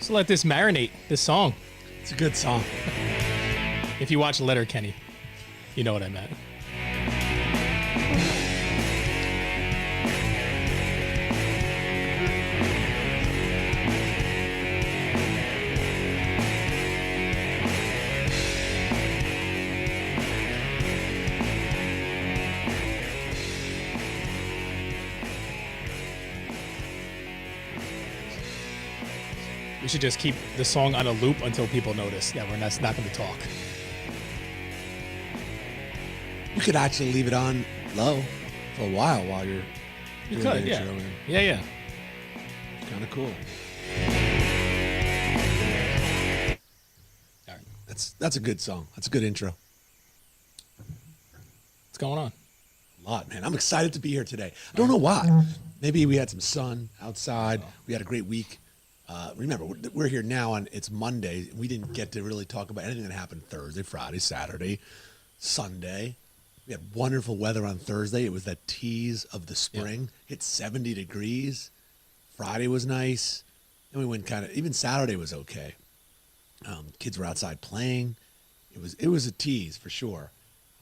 Just let this marinate, this song. It's a good song. If you watch Letterkenny, you know what I meant. We should just keep the song on a loop until people notice that we're not going to talk. You could actually leave it on low for a while you're You doing could, the yeah. intro. Yeah. It's kind of cool. All right. That's a good song. That's a good intro. What's going on? A lot, man. I'm excited to be here today. I don't know why. Maybe we had some sun outside. We had a great week. Remember, we're here now on it's Monday. We didn't get to really talk about anything that happened Thursday, Friday, Saturday, Sunday. We had wonderful weather on Thursday. It was that tease of the spring. Hit 70 degrees. Friday was nice. Then we went even Saturday was okay. Kids were outside playing. It was a tease for sure.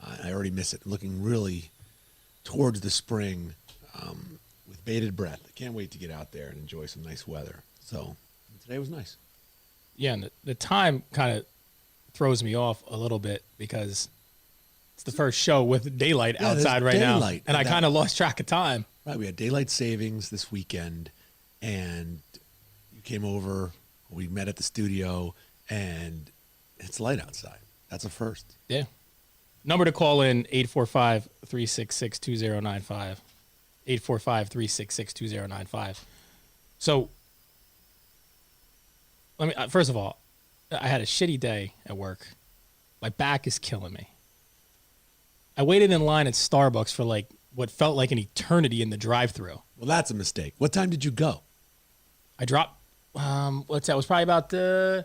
I already miss it. Looking really towards the spring with bated breath. I can't wait to get out there and enjoy some nice weather. So today was nice. Yeah, and the time kind of throws me off a little bit because it's the first show with daylight outside right now. And I kind of lost track of time. Right, we had daylight savings this weekend, and you came over, we met at the studio, and it's light outside. That's a first. Yeah. Number to call in, 845-366-2095. 845-366-2095. So, first of all, I had a shitty day at work. My back is killing me. I waited in line at Starbucks for like what felt like an eternity in the drive-thru. Well, that's a mistake. What time did you go? I dropped, what's that? It was probably about, I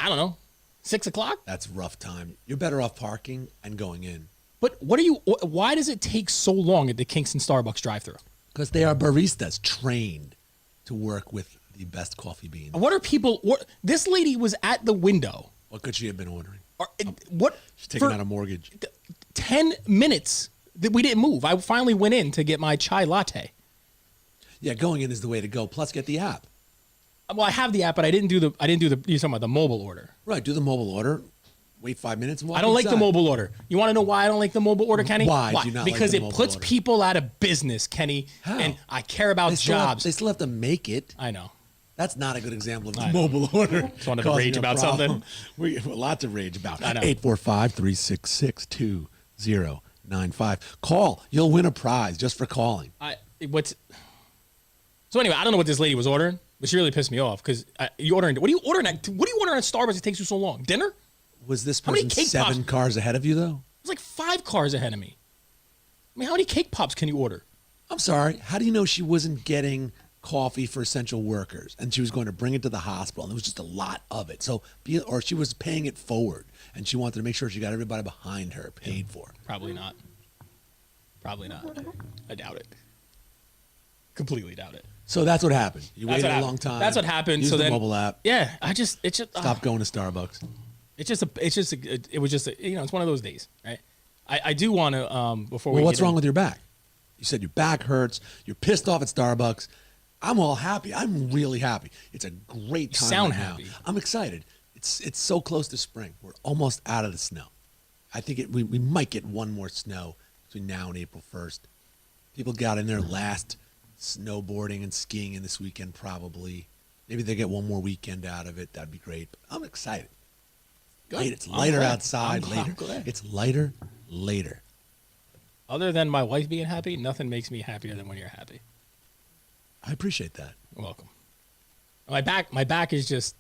don't know, 6 o'clock? That's a rough time. You're better off parking and going in. But why does it take so long at the Kingston Starbucks drive-thru? Because they are baristas trained to work with the best coffee beans. This lady was at the window. What could she have been ordering? She's taking out a mortgage. 10 minutes that we didn't move. I finally went in to get my chai latte. Yeah, going in is the way to go. Plus, get the app. Well, I have the app, but I didn't do the. You're talking about the mobile order. Right, do the mobile order. Wait 5 minutes and walk I don't inside. like the mobile order. You want to know why I don't like the mobile order, Kenny? Why do you not Because like the it mobile puts order? people out of business, Kenny. How? And I care about jobs. They still have to make it. I know. That's not a good example of the mobile order. Just wanted to rage about something. We have a lot to rage about. I know. 845-366-2095. Call. You'll win a prize just for calling. So anyway, I don't know what this lady was ordering, but she really pissed me off because what do you order at Starbucks? It takes you so long. Dinner? Was this How many person cake 7 pops? cars ahead of you, though? It was like 5 cars ahead of me. I mean, how many cake pops can you order? I'm sorry. How do you know she wasn't getting coffee for essential workers and she was going to bring it to the hospital and there was just a lot of it? Or she was paying it forward and she wanted to make sure she got everybody behind her paid for. Probably not. I doubt it. Completely doubt it. So that's what happened. You waited a long time. That's what happened. Used so the then, mobile app. Yeah, Stop going to Starbucks. It was just it's one of those days, right? I do want to before we. Well, what's wrong with your back? You said your back hurts. You're pissed off at Starbucks. I'm all happy. I'm really happy. It's a great time. You sound right happy. Now. I'm excited. It's so close to spring. We're almost out of the snow. I think we might get one more snow between now and April 1st. People got in their last snowboarding and skiing in this weekend probably. Maybe they get one more weekend out of it. That'd be great. But I'm excited. Good. It's lighter outside later. It's lighter later. Other than my wife being happy, nothing makes me happier than when you're happy. I appreciate that. You're welcome. My back is just,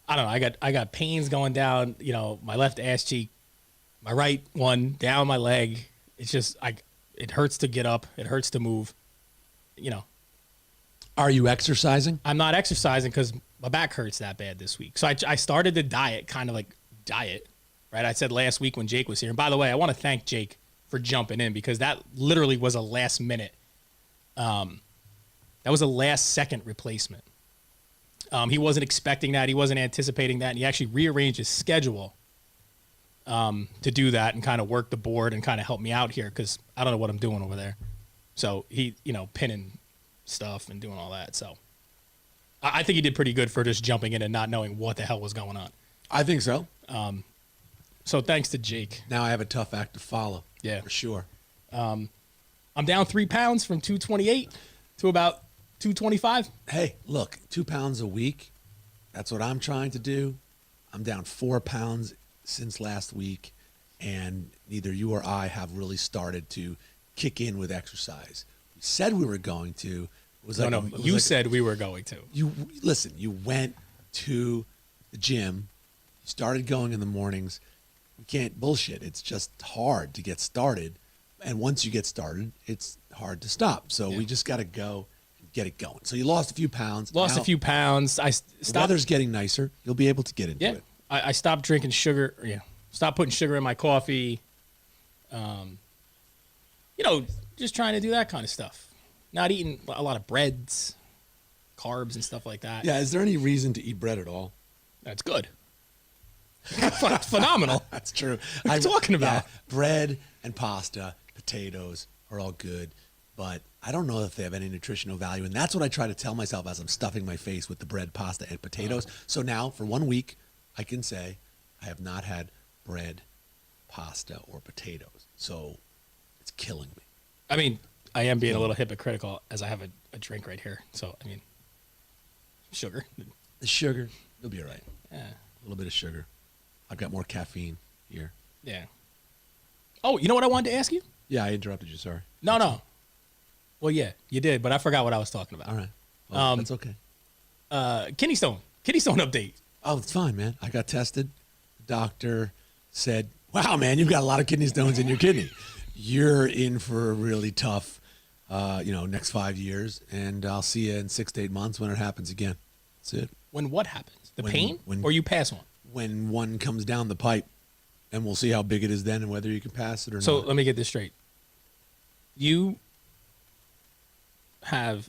I don't know. I got pains going down, my left ass cheek, my right one down my leg. It's just it hurts to get up. It hurts to move. Are you exercising? I'm not exercising because my back hurts that bad this week. So I started the diet, kind of like diet, right? I said last week when Jake was here. And by the way, I want to thank Jake for jumping in because that literally was a last minute. That was a last second replacement. He wasn't expecting that. He wasn't anticipating that. And he actually rearranged his schedule to do that and kind of work the board and kind of help me out here because I don't know what I'm doing over there. So he, pinning stuff and doing all that. So I think he did pretty good for just jumping in and not knowing what the hell was going on. I think so. So thanks to Jake. Now I have a tough act to follow. Yeah. For sure. I'm down 3 pounds from 228 to about 225. Hey, look, 2 pounds a week. That's what I'm trying to do. I'm down 4 pounds since last week, and neither you or I have really started to kick in with exercise. We said we were going to. It was like you said we were going to. You listen. You went to the gym. You started going in the mornings. We can't bullshit. It's just hard to get started, and once you get started, it's hard to stop. So we just got to go and get it going. So you lost a few pounds. Lost a few pounds. I stopped. The weather's getting nicer. You'll be able to get into it. I stopped drinking sugar. Yeah, stopped putting sugar in my coffee. Just trying to do that kind of stuff. Not eating a lot of breads, carbs, and stuff like that. Yeah. Is there any reason to eat bread at all? That's good. Phenomenal. That's true. What are you talking about? Bread and pasta, potatoes are all good, but I don't know if they have any nutritional value. And that's what I try to tell myself as I'm stuffing my face with the bread, pasta, and potatoes. So now, for 1 week, I can say I have not had bread, pasta, or potatoes. So it's killing me. I mean, I am being a little hypocritical as I have a drink right here. So, I mean, sugar. The sugar, you'll be all right. Yeah. A little bit of sugar. I've got more caffeine here. Yeah. Oh, you know what I wanted to ask you? Yeah, I interrupted you. Sorry. No. Well, yeah, you did, but I forgot what I was talking about. All right. Well, that's okay. Kidney stone update. Oh, it's fine, man. I got tested. The doctor said, wow, man, you've got a lot of kidney stones in your kidney. You're in for a really tough, next 5 years, and I'll see you in 6 to 8 months when it happens again. That's it. When what happens? The pain? Or you pass one? When one comes down the pipe, and we'll see how big it is then and whether you can pass it or not. So let me get this straight. You have,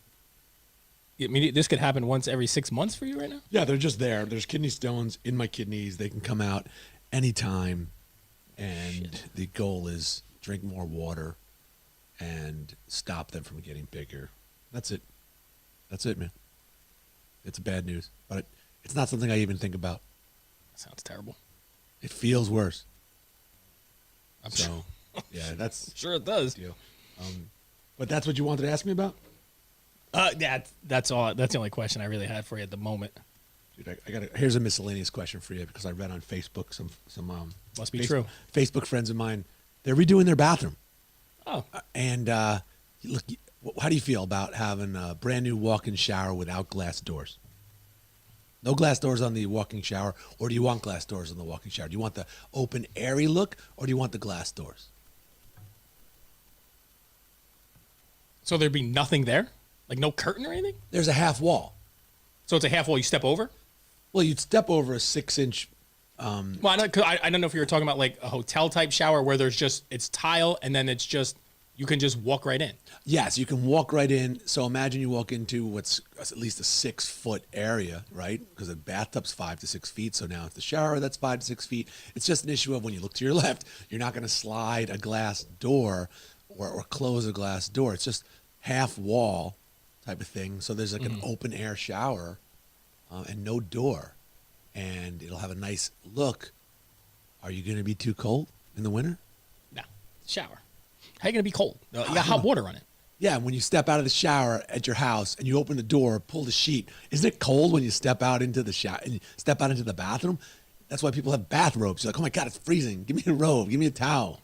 this could happen once every 6 months for you right now? Yeah, they're just there. There's kidney stones in my kidneys. They can come out anytime, and the goal is drink more water and stop them from getting bigger. That's it. That's it, man. It's bad news, but it's not something I even think about. That sounds terrible. It feels worse. So, yeah, that's sure it does. Deal. But that's what you wanted to ask me about? That's all. That's the only question I really had for you at the moment. Dude, I got. Here's a miscellaneous question for you because I read on Facebook some must be true. Facebook friends of mine, they're redoing their bathroom. Oh, and look, how do you feel about having a brand new walk-in shower without glass doors? No glass doors on the walk-in shower, or do you want glass doors on the walk-in shower? Do you want the open, airy look, or do you want the glass doors? So there'd be nothing there? Like no curtain or anything? There's a half wall. So it's a half wall you step over? Well, you'd step over a 6-inch. Well, I don't know if you were talking about like a hotel type shower where it's tile and then it's just, you can just walk right in. Yes, you can walk right in. So imagine you walk into what's at least a 6-foot area, right? Because the bathtub's 5 to 6 feet. So now it's the shower that's 5 to 6 feet. It's just an issue of when you look to your left, you're not going to slide a glass door or close a glass door. It's just half wall type of thing. So there's like an open air shower and no door. And it'll have a nice look. Are you going to be too cold in the winter? No. Shower. How are you going to be cold? You got hot water on it. Yeah, when you step out of the shower at your house and you open the door, pull the sheet, isn't it cold when you step out into the shower and you step out into the bathroom? That's why people have bathrobes. You're like, oh my God, it's freezing. Give me a robe. Give me a towel.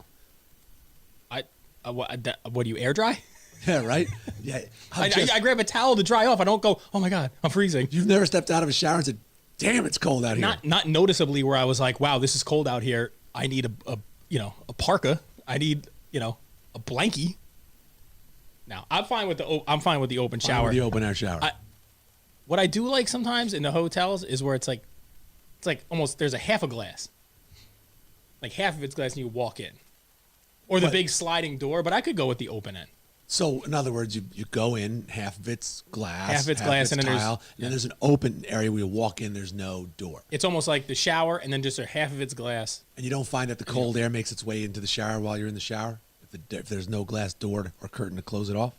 What do you air dry? Yeah, right? Yeah. I grab a towel to dry off. I don't go, oh my God, I'm freezing. You've never stepped out of a shower and said, damn, it's cold out here. Not noticeably where I was like, wow, this is cold out here. I need a parka. I need, a blankie. Now, I'm fine with the open shower. With the open air shower. What I do like sometimes in the hotels is where it's like almost there's a half a glass. Like half of it's glass and you walk in. Or the big sliding door, but I could go with the open end. So, in other words, you go in, half of it's glass, Half of it's glass, and then there's- tile, and then there's an open area where you walk in, there's no door. It's almost like the shower, and then just a half of it's glass. And you don't find that the cold air makes its way into the shower while you're in the shower? If there's no glass door or curtain to close it off?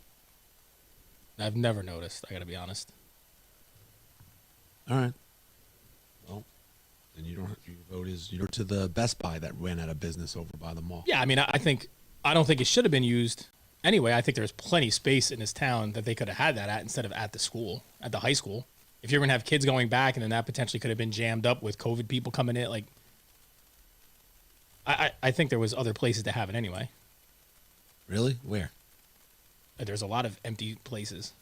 I've never noticed. I got to be honest. All right. Well, then your vote is you're to the Best Buy that ran out of business over by the mall. Yeah, I mean, I don't think it should have been used anyway. I think there's plenty of space in this town that they could have had that at instead of at the school, at the high school. If you're gonna have kids going back, and then that potentially could have been jammed up with COVID people coming in, like, I think there was other places to have it anyway. Really? Where? There's a lot of empty places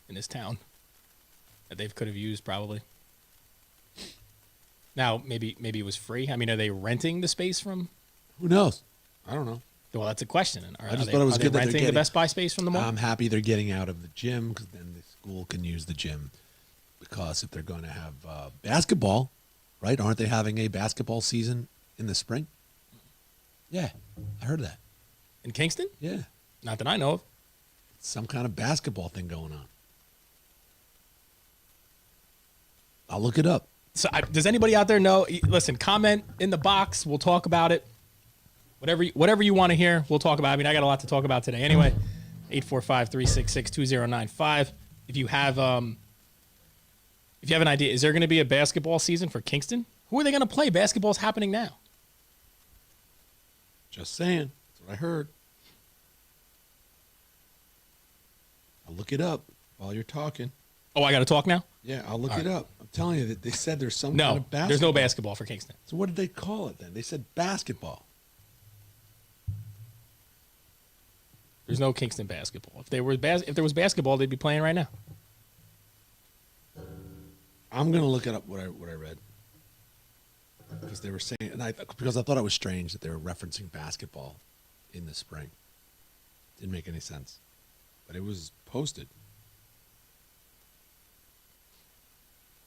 in this town that they could have used probably. Now, maybe it was free. I mean, are they renting the space from? Who knows? I don't know. Well, that's a question. I just thought it was good that they're renting the Best Buy space from the mall? I'm happy they're getting out of the gym because then the school can use the gym. Because if they're going to have basketball, right? Aren't they having a basketball season in the spring? Yeah, I heard that. In Kingston? Yeah, Not that I know of. some kind of basketball thing going on. I'll look it up. So, does anybody out there know? Listen, comment in the box. We'll talk about it. Whatever you want to hear, we'll talk about it. I mean, I got a lot to talk about today. Anyway, 845-366-2095. If you have an idea, is there going to be a basketball season for Kingston? Who are they going to play? Basketball's happening now. Just saying. That's what I heard. I'll look it up while you're talking. Oh, I got to talk now? Yeah, I'll look it up. I'm telling you that they said there's some kind No, of basketball. there's no basketball for Kingston. So what did they call it then? They said basketball. There's no Kingston basketball. If there was basketball, they'd be playing right now. I'm gonna look it up what I read because they were saying, because I thought it was strange that they were referencing basketball in the spring. Didn't make any sense, but it was posted.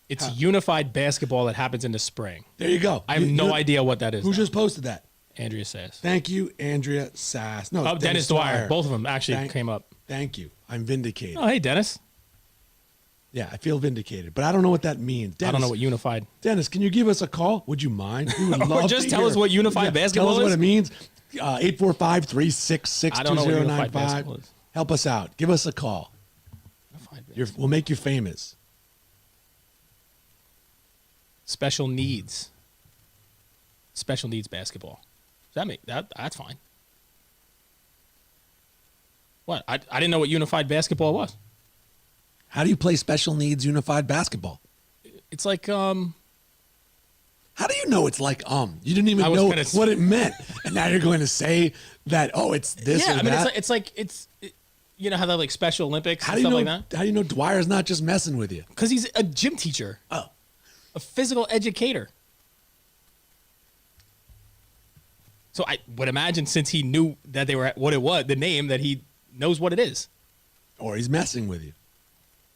It's unified basketball that happens in the spring. There you go. I have no idea what that is. Who though. just posted that? Andrea says. Thank you, Andrea Sass. No, Oh, Dennis Dwyer. Both of them actually came up. Thank you. I'm vindicated. Oh, hey, Dennis. Yeah, I feel vindicated, but I don't know what that means. Dennis, I don't know what unified. Dennis, can you give us a call? Would you mind? We would love just to tell hear. us what unified basketball Tell us what is? it means. I don't know what unified 845-366-2095. basketball is. Help us out. Give us a call. Unified basketball. We'll make you famous. Special needs basketball. Does that make that's fine. What? I didn't know what unified basketball was. How do you play special needs unified basketball? It's like How do you know it's like You didn't even I was know gonna what it meant, and now you're going to say that it's this yeah. or I mean, that. it's like you know how they have like Special Olympics How and do you stuff know? like that? How do you know Dwyer's not just messing with you? Because he's a gym teacher, Oh, a physical educator. So I would imagine since he knew that they were what it was, the name, that he knows what it is. or he's messing with you.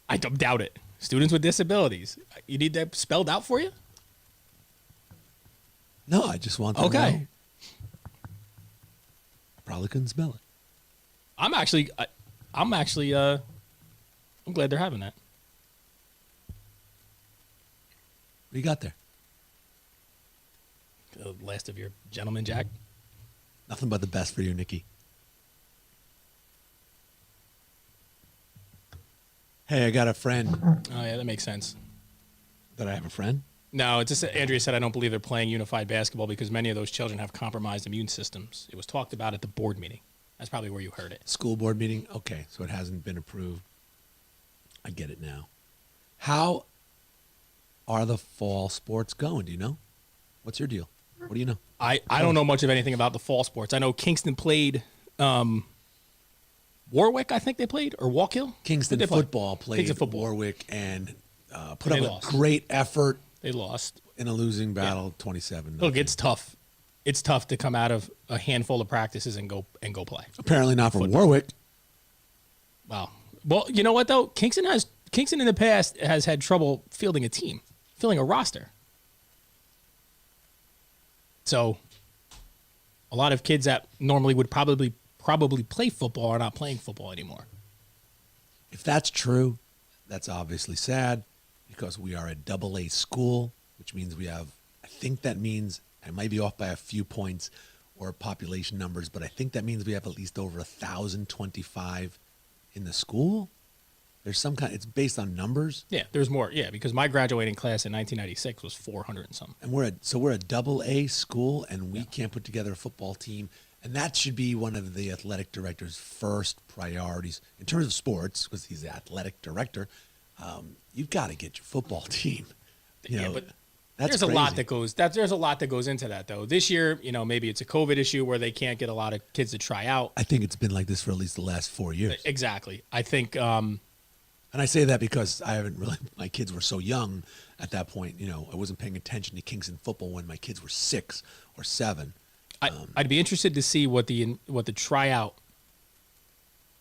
I don't doubt it. Students with disabilities. You need that spelled out for you? No, I just want to know. Okay. I probably couldn't spell it. I'm glad they're having that. What do you got there? The last of your gentleman, Jack. Nothing but the best for you, Nikki. Hey, I got a friend. Oh yeah, that makes sense. That I have a friend? No, it's just that Andrea said I don't believe they're playing unified basketball because many of those children have compromised immune systems. It was talked about at the board meeting. That's probably where you heard it. School board meeting? Okay, so it hasn't been approved. I get it now. How are the fall sports going? Do you know? What's your deal? What do you know? I don't know much of anything about the fall sports. I know Kingston played Warwick, I think they played, or Walk-Hill. Kingston Who'd they play? football played Kingston football. Warwick and put They up lost. a great effort They lost. in a losing battle, 27. Look, it's tough. It's tough to come out of a handful of practices and go play. Apparently not for Warwick. Wow. Well, you know what though? Kingston in the past has had trouble fielding a roster. So a lot of kids that normally would probably probably play football are not playing football anymore. If that's true, that's obviously sad because we are a double A school, which means we have, I think that means, I might be off by a few points or population numbers, but I think that means we have at least over 1,025 in the school. There's some kind, it's based on numbers. Yeah, there's more. Yeah, because my graduating class in 1996 was 400 and something. And we're a double A school and we can't put together a football team. And that should be one of the athletic director's first priorities in terms of sports, because he's the athletic director. You've got to get your football team. But that's there's a crazy. lot that goes. There's a lot that goes into that, though. This year, maybe it's a COVID issue where they can't get a lot of kids to try out. I think it's been like this for at least the last 4 years. Exactly. I think. And I say that because I haven't really. My kids were so young at that point. I wasn't paying attention to Kingston football when my kids were 6 or 7. I'd be interested to see what the tryout.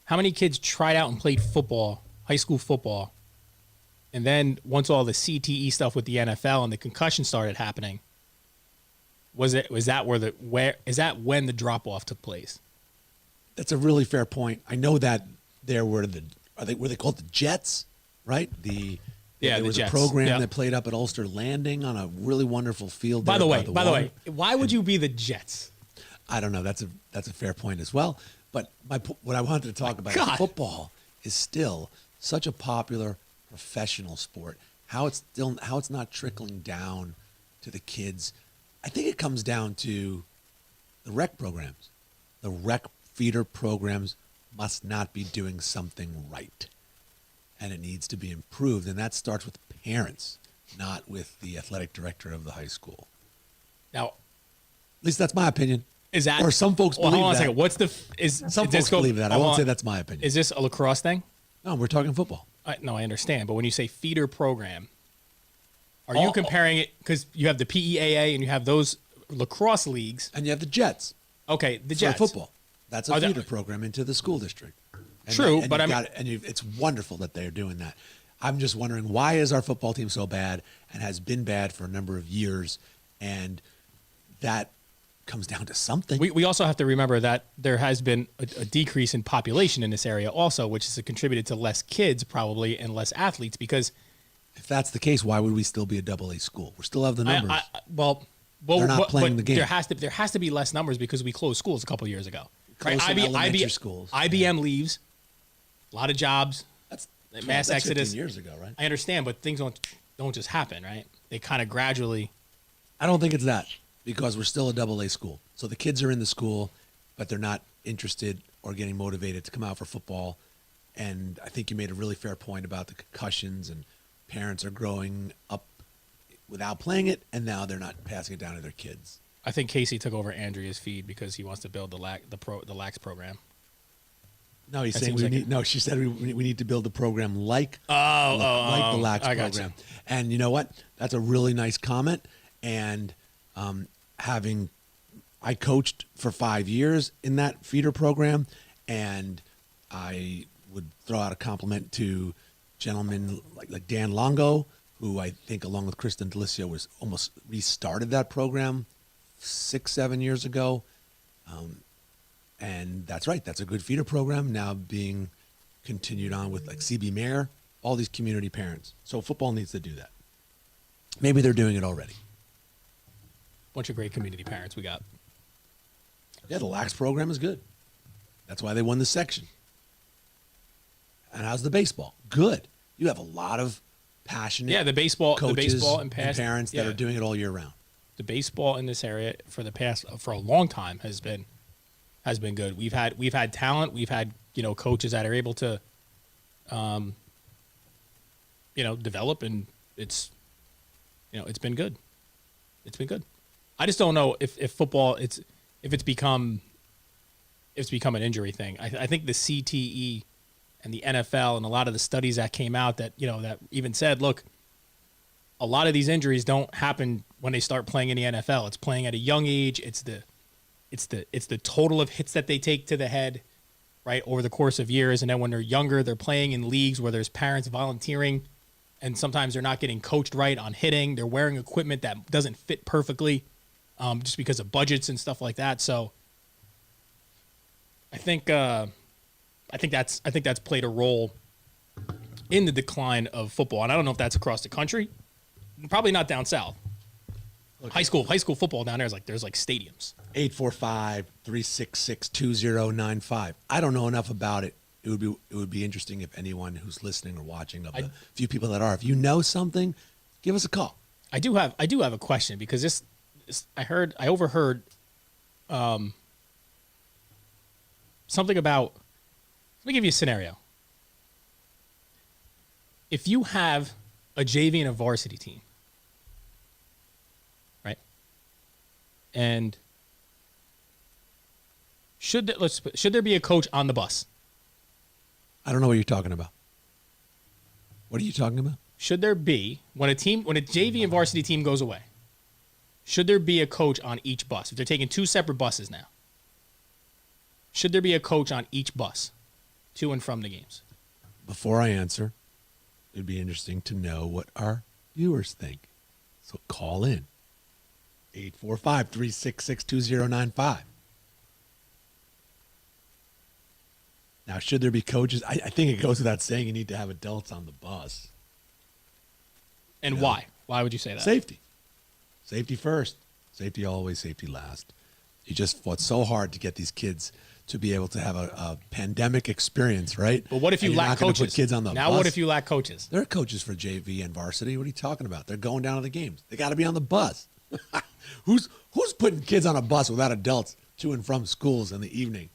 How many kids tried out and played football, high school football, and then once all the CTE stuff with the NFL and the concussion started happening, was that when the drop off took place? That's a really fair point. I know that there were were they called the Jets, right? There the was Jets. a program Yeah. that played up at Ulster Landing on a really wonderful field. By the water. way, why would you be the Jets? I don't know. That's a fair point as well. But what I wanted to talk about is football is still such a popular professional sport. How it's not trickling down to the kids. I think it comes down to the rec programs. The rec feeder programs must not be doing something right. And it needs to be improved. And that starts with parents, not with the athletic director of the high school. Now, At least that's my opinion. is that Or some folks well, believe hold on that. a second. What's the Some folks believe that. I won't say that's my opinion. Is this a lacrosse thing? No, we're talking football. No, I understand. But when you say feeder program, are you comparing it because you have the PEAA and you have those lacrosse leagues? And you have the Jets. Okay, the For Jets. football. That's a Are feeder they- program into the school district. And True, and but you've I mean- got it, it's wonderful that they're doing that. I'm just wondering, why is our football team so bad and has been bad for a number of years? And that comes down to something. We also have to remember that there has been a decrease in population in this area also, which has contributed to less kids probably and less athletes because If that's the case, why would we still be a double A school? We still have the numbers. they're not playing the game. There has to be less numbers because we closed schools a couple of years ago. Close some elementary schools. IBM leaves, a lot of jobs, that's mass that's exodus. 15 years ago, right? I understand, but things don't just happen, right? They kind of gradually. I don't think it's that because we're still a double A school. So the kids are in the school, but they're not interested or getting motivated to come out for football. And I think you made a really fair point about the concussions and parents are growing up without playing it, and now they're not passing it down to their kids. I think Casey took over Andrea's feed because he wants to build the LAX program. No, he's That saying seems we like need. No, she said we need to build a program like the LAX I got program. you. And you know what? That's a really nice comment. And I coached for 5 years in that feeder program, and I would throw out a compliment to gentlemen like Dan Longo, who I think along with Kristen Delicio was almost restarted that program 6-7 years ago. And that's right. That's a good feeder program now being continued on with like CB Mayer, all these community parents. So football needs to do that. Maybe they're doing it already. Bunch of great community parents we got. Yeah, the LAX program is good. That's why they won the section. And how's the baseball? Good. You have a lot of passionate The baseball coaches and past parents that are doing it all year round. The baseball in this area for a long time has been good. We've had talent. We've had coaches that are able to, develop, and it's been good. It's been good. I just don't know if football it's become an injury thing. I think the CTE and the NFL and a lot of the studies that came out that that even said, look, a lot of these injuries don't happen when they start playing in the NFL. It's playing at a young age. It's the total of hits that they take to the head, right, over the course of years. And then when they're younger, they're playing in leagues where there's parents volunteering, and sometimes they're not getting coached right on hitting. They're wearing equipment that doesn't fit perfectly, just because of budgets and stuff like that. So I think that's played a role in the decline of football, and I don't know if that's across the country. Probably not down south. High school football down there is there's stadiums. 845-366-2095. I don't know enough about it. It would be interesting if anyone who's listening or watching, of the few people that are, if you know something, give us a call. I do have a question, because this I overheard something about. Let me give you a scenario. If you have a JV and a varsity team, right? And should there be a coach on the bus? I don't know what you're talking about. What are you talking about? Should there be, when a JV and varsity team goes away, should there be a coach on each bus? If they're taking two separate buses now, should there be a coach on each bus to and from the games? Before I answer, it'd be interesting to know what our viewers think. So call in. 845-366-2095. Now, should there be coaches? I think it goes without saying you need to have adults on the bus. And why? Why would you say that? Safety. Safety first. Safety always, safety last. You just fought so hard to get these kids to be able to have a pandemic experience, right? But what if you And you're lack not gonna coaches? Put kids on the now, bus. what if you lack coaches? There are coaches for JV and varsity. What are you talking about? They're going down to the games. They got to be on the bus. Who's putting kids on a bus without adults to and from schools in the evening?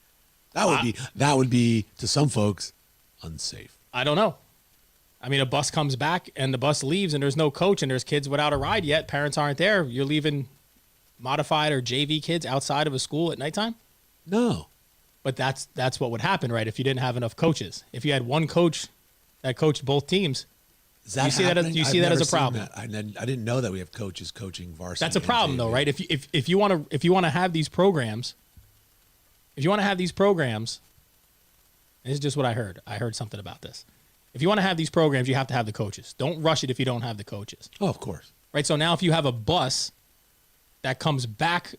That would be to some folks unsafe. I don't know. I mean, a bus comes back and the bus leaves and there's no coach and there's kids without a ride yet. Parents aren't there. You're leaving modified or JV kids outside of a school at nighttime? No. But that's what would happen, right? If you didn't have enough coaches. If you had one coach that coached both teams, Do you see that as a problem? I didn't know that we have coaches coaching varsity. That's a problem, though, right? If you want to have these programs, and this is just what I heard. I heard something about this. If you want to have these programs, you have to have the coaches. Don't rush it if you don't have the coaches. Oh, of course. Right? So now if you have a bus that comes back,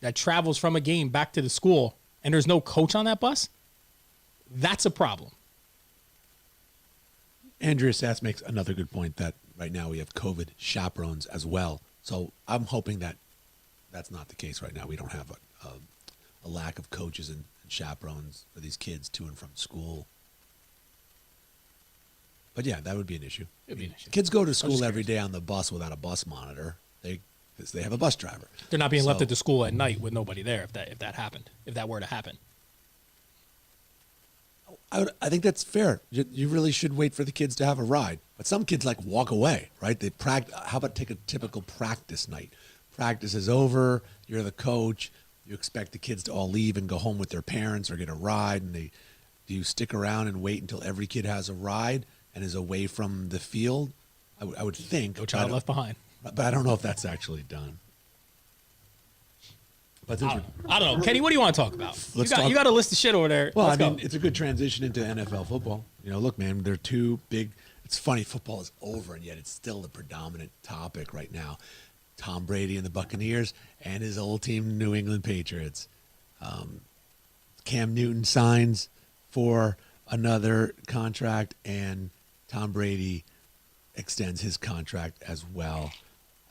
that travels from a game back to the school, and there's no coach on that bus, that's a problem. Andrea Sass makes another good point that right now we have COVID chaperones as well. So I'm hoping that that's not the case right now. We don't have a lack of coaches and chaperones for these kids to and from school. But yeah, that would be an issue. It'd be an issue. Kids go to school every day on the bus without a bus monitor. They have a bus driver. They're not being left at the school at night with nobody there if that happened, if that were to happen. I think that's fair. You really should wait for the kids to have a ride. But some kids walk away, right? They how about take a typical practice night? Practice is over. You're the coach. You expect the kids to all leave and go home with their parents or get a ride. And do you stick around and wait until every kid has a ride and is away from the field? I would think. No child left behind. But I don't know if that's actually done. But I don't know. Kenny, what do you want to talk about? You got a list of shit over there. Well, Let's go. it's a good transition into NFL football. Look, man, they're two big. It's funny, football is over, and yet it's still the predominant topic right now. Tom Brady and the Buccaneers and his old team, New England Patriots. Cam Newton signs for another contract, and Tom Brady extends his contract as well.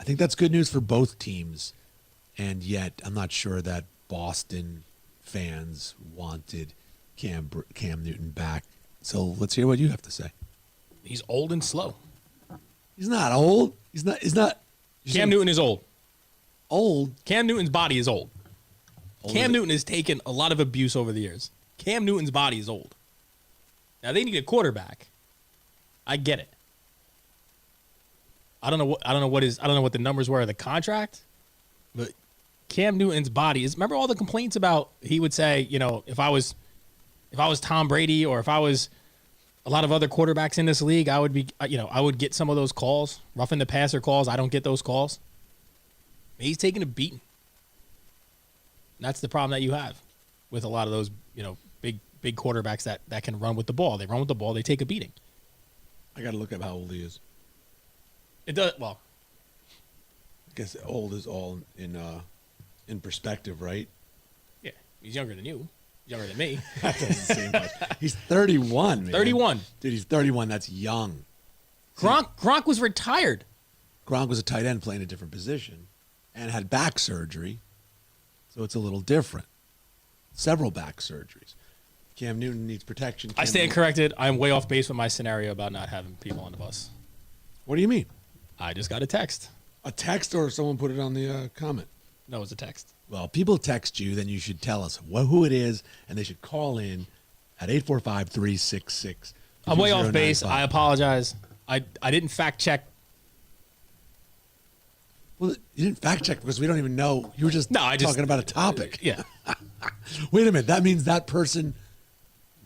I think that's good news for both teams. And yet, I'm not sure that Boston fans wanted Cam Newton back. So let's hear what you have to say. He's old and slow. He's not old. He's not. Cam Newton is old. Old? Cam Newton's body is old. Cam Newton has taken a lot of abuse over the years. Cam Newton's body is old. Now they need a quarterback. I get it. I don't know what the numbers were of the contract, but Cam Newton's body is. Remember all the complaints about he would say, if I was Tom Brady or if I was a lot of other quarterbacks in this league, I would be, I would get some of those calls, roughing the passer calls. I don't get those calls. He's taking a beating. And that's the problem that you have with a lot of those, big quarterbacks that can run with the ball. They run with the ball. They take a beating. I got to look at how old he is. It does well. I guess old is all in perspective, right? Yeah, he's younger than you. Younger than me. That doesn't seem much. He's 31, man. 31. Dude, he's 31. That's young. Gronk was retired. Gronk was a tight end playing a different position and had back surgery. So it's a little different. Several back surgeries. Cam Newton needs protection. I stand corrected. I'm way off base with my scenario about not having people on the bus. What do you mean? I just got a text. A text or someone put it on the comment? No, it was a text. Well, people text you, then you should tell us who it is, and they should call in at 845-366. I'm way off base. I apologize. I didn't fact check. Well, you didn't fact check because we don't even know. You were just talking about a topic. Yeah. Wait a minute. That means that person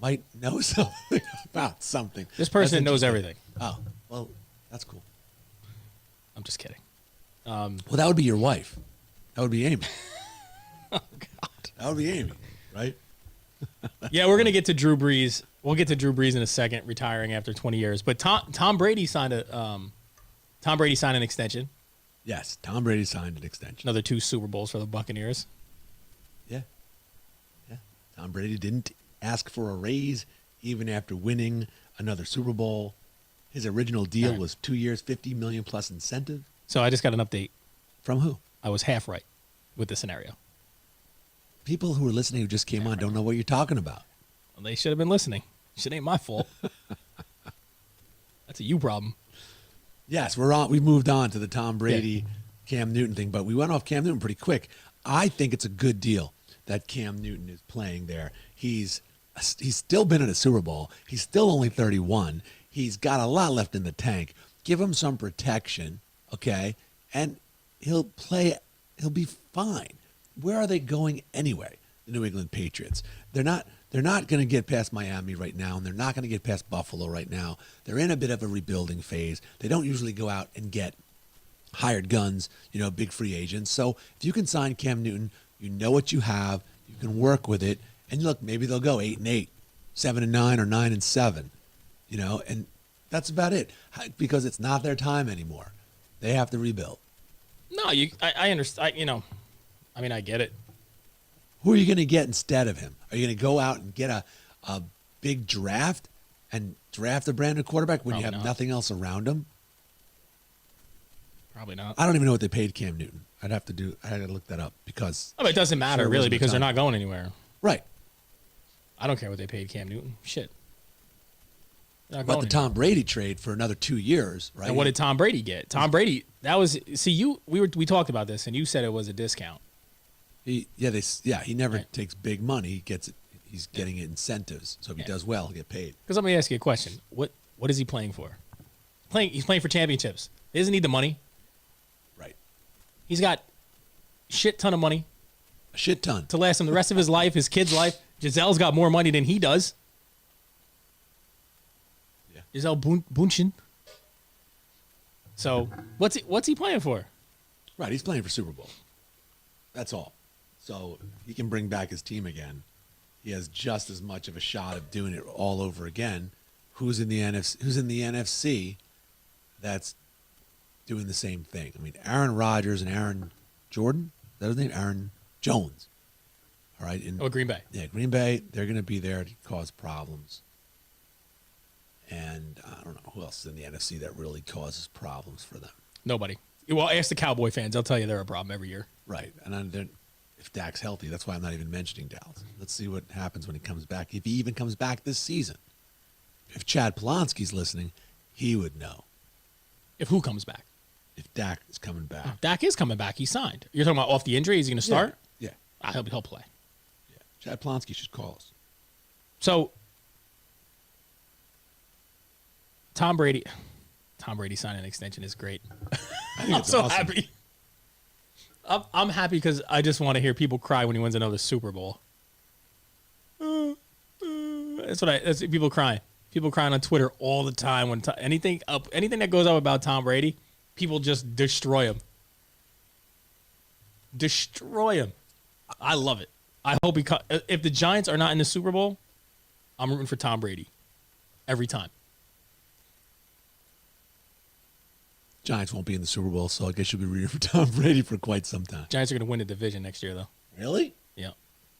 might know something about something. This person knows everything. Oh, well, that's cool. I'm just kidding. Well, that would be your wife. That would be Amy. Oh, God. That would be Amy, right? Yeah, we're going to get to Drew Brees. We'll get to Drew Brees in a second, retiring after 20 years. But Tom Brady signed an extension. Yes, Tom Brady signed an extension. Another 2 Super Bowls for the Buccaneers. Yeah. Tom Brady didn't ask for a raise even after winning another Super Bowl. His original deal was 2 years, $50 million plus incentive. So I just got an update. From who? I was half right with the scenario. People who are listening who just came on don't know what you're talking about. Well, they should have been listening. Shit ain't my fault. That's a you problem. Yes, we moved on to the Tom Brady, Cam Newton thing, but we went off Cam Newton pretty quick. I think it's a good deal that Cam Newton is playing there. He's still been in a Super Bowl. He's still only 31. He's got a lot left in the tank. Give him some protection, okay? And he'll be fine. Where are they going anyway? The New England Patriots. They're not going to get past Miami right now, and they're not going to get past Buffalo right now. They're in a bit of a rebuilding phase. They don't usually go out and get hired guns, big free agents. So if you can sign Cam Newton, you know what you have. You can work with it. And look, maybe they'll go 8-8, 7-9, or 9-7, and that's about it because it's not their time anymore. They have to rebuild. No, I understand. I get it. Who are you going to get instead of him? Are you going to go out and get a big draft and draft a brand new quarterback when you have nothing else around him? Probably not. I don't even know what they paid Cam Newton. I had to look that up because it doesn't matter really because they're not going anywhere. Right. I don't care what they paid Cam Newton. Shit. But the Tom Brady trade for another 2 years, right? And what did Tom Brady get? Tom Brady, we talked about this and you said it was a discount. He never takes big money. He gets it. He's getting incentives. So if he does well, he'll get paid. Because let me ask you a question. What is he playing for? He's playing for championships. He doesn't need the money. Right. He's got a shit ton of money. A shit ton. To last him the rest of his life, his kid's life. Giselle's got more money than he does. Yeah. Giselle Bundchen. So what's he playing for? Right. He's playing for Super Bowl. That's all. So he can bring back his team again. He has just as much of a shot of doing it all over again. Who's in the NFC that's doing the same thing? I mean, Aaron Rodgers and Aaron Jordan, is that his name? Aaron Jones. All right. Green Bay. Yeah, Green Bay, they're going to be there to cause problems. And I don't know who else is in the NFC that really causes problems for them. Nobody. Well, ask the Cowboy fans. They'll tell you they're a problem every year. Right. And if Dak's healthy, that's why I'm not even mentioning Dallas. Let's see what happens when he comes back. If he even comes back this season. If Chad Polonsky's listening, he would know. If who comes back? If Dak is coming back. Oh, Dak is coming back. He signed. You're talking about off the injury? Is he going to start? Yeah. He'll play. Yeah. Chad Polonsky should call us. So, Tom Brady signing an extension is great. I'm so awesome. happy. I'm happy because I just want to hear people cry when he wins another Super Bowl. That's people crying. People crying on Twitter all the time when anything that goes up about Tom Brady, people just destroy him. Destroy him. I love it. I hope if the Giants are not in the Super Bowl, I'm rooting for Tom Brady every time. Giants won't be in the Super Bowl, so I guess you'll be rooting for Tom Brady for quite some time. Giants are going to win the division next year, though. Really? Yeah.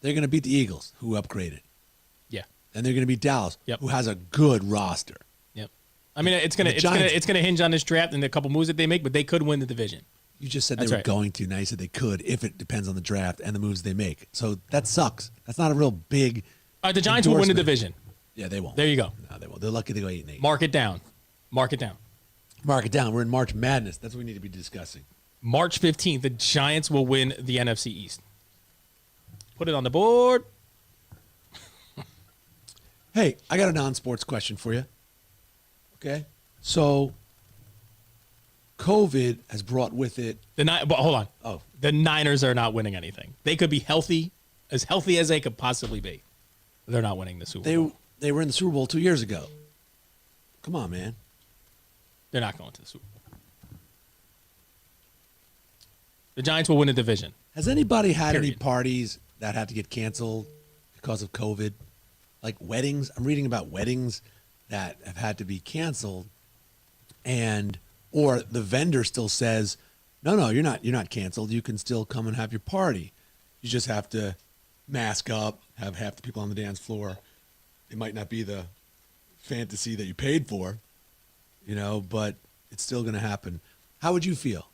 They're going to beat the Eagles, who upgraded. Yeah. And they're going to beat Dallas, Yep. who has a good roster. Yep. I mean, it's the Giants- gonna hinge on this draft and a couple moves that they make, but they could win the division. You just said That's they were right. going to. Now you said they could if it depends on the draft and the moves they make. So that sucks. That's not a real big. The Giants will win the endorsement. division. Yeah, they won't. There you go. No, they won't. They're lucky to go 8-8. Mark it down. Mark it down. Mark it down. We're in March Madness. That's what we need to be discussing. March 15th, the Giants will win the NFC East. Put it on the board. Hey, I got a non-sports question for you. Okay, so COVID has brought with it. But hold on. Oh, The Niners are not winning anything. They could be healthy as they could possibly be. They're not winning the Super Bowl. they were in the Super Bowl 2 years ago. Come on, man. They're not going to the Super Bowl. The Giants will win the division. Has anybody had any Period. parties that had to get canceled because of COVID? Like weddings? I'm reading about weddings that have had to be canceled, or the vendor still says, "No, you're not canceled. You can still come and have your party. You just have to mask up, have half the people on the dance floor. It might not be the fantasy that you paid for, but it's still going to happen." How would you feel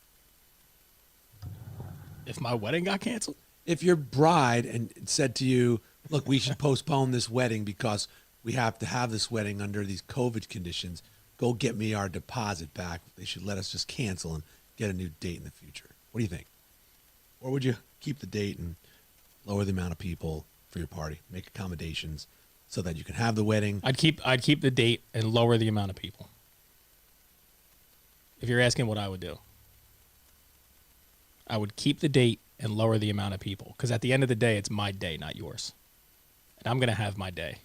If my wedding got canceled? if your bride and said to you, "Look, we should postpone this wedding because we have to have this wedding under these COVID conditions. Go get me our deposit back. They should let us just cancel and get a new date in the future." What do you think? Or would you keep the date and lower the amount of people for your party, make accommodations so that you can have the wedding? I'd keep the date and lower the amount of people. If you're asking what I would do, I would keep the date and lower the amount of people. Because at the end of the day, it's my day, not yours. And I'm going to have my day.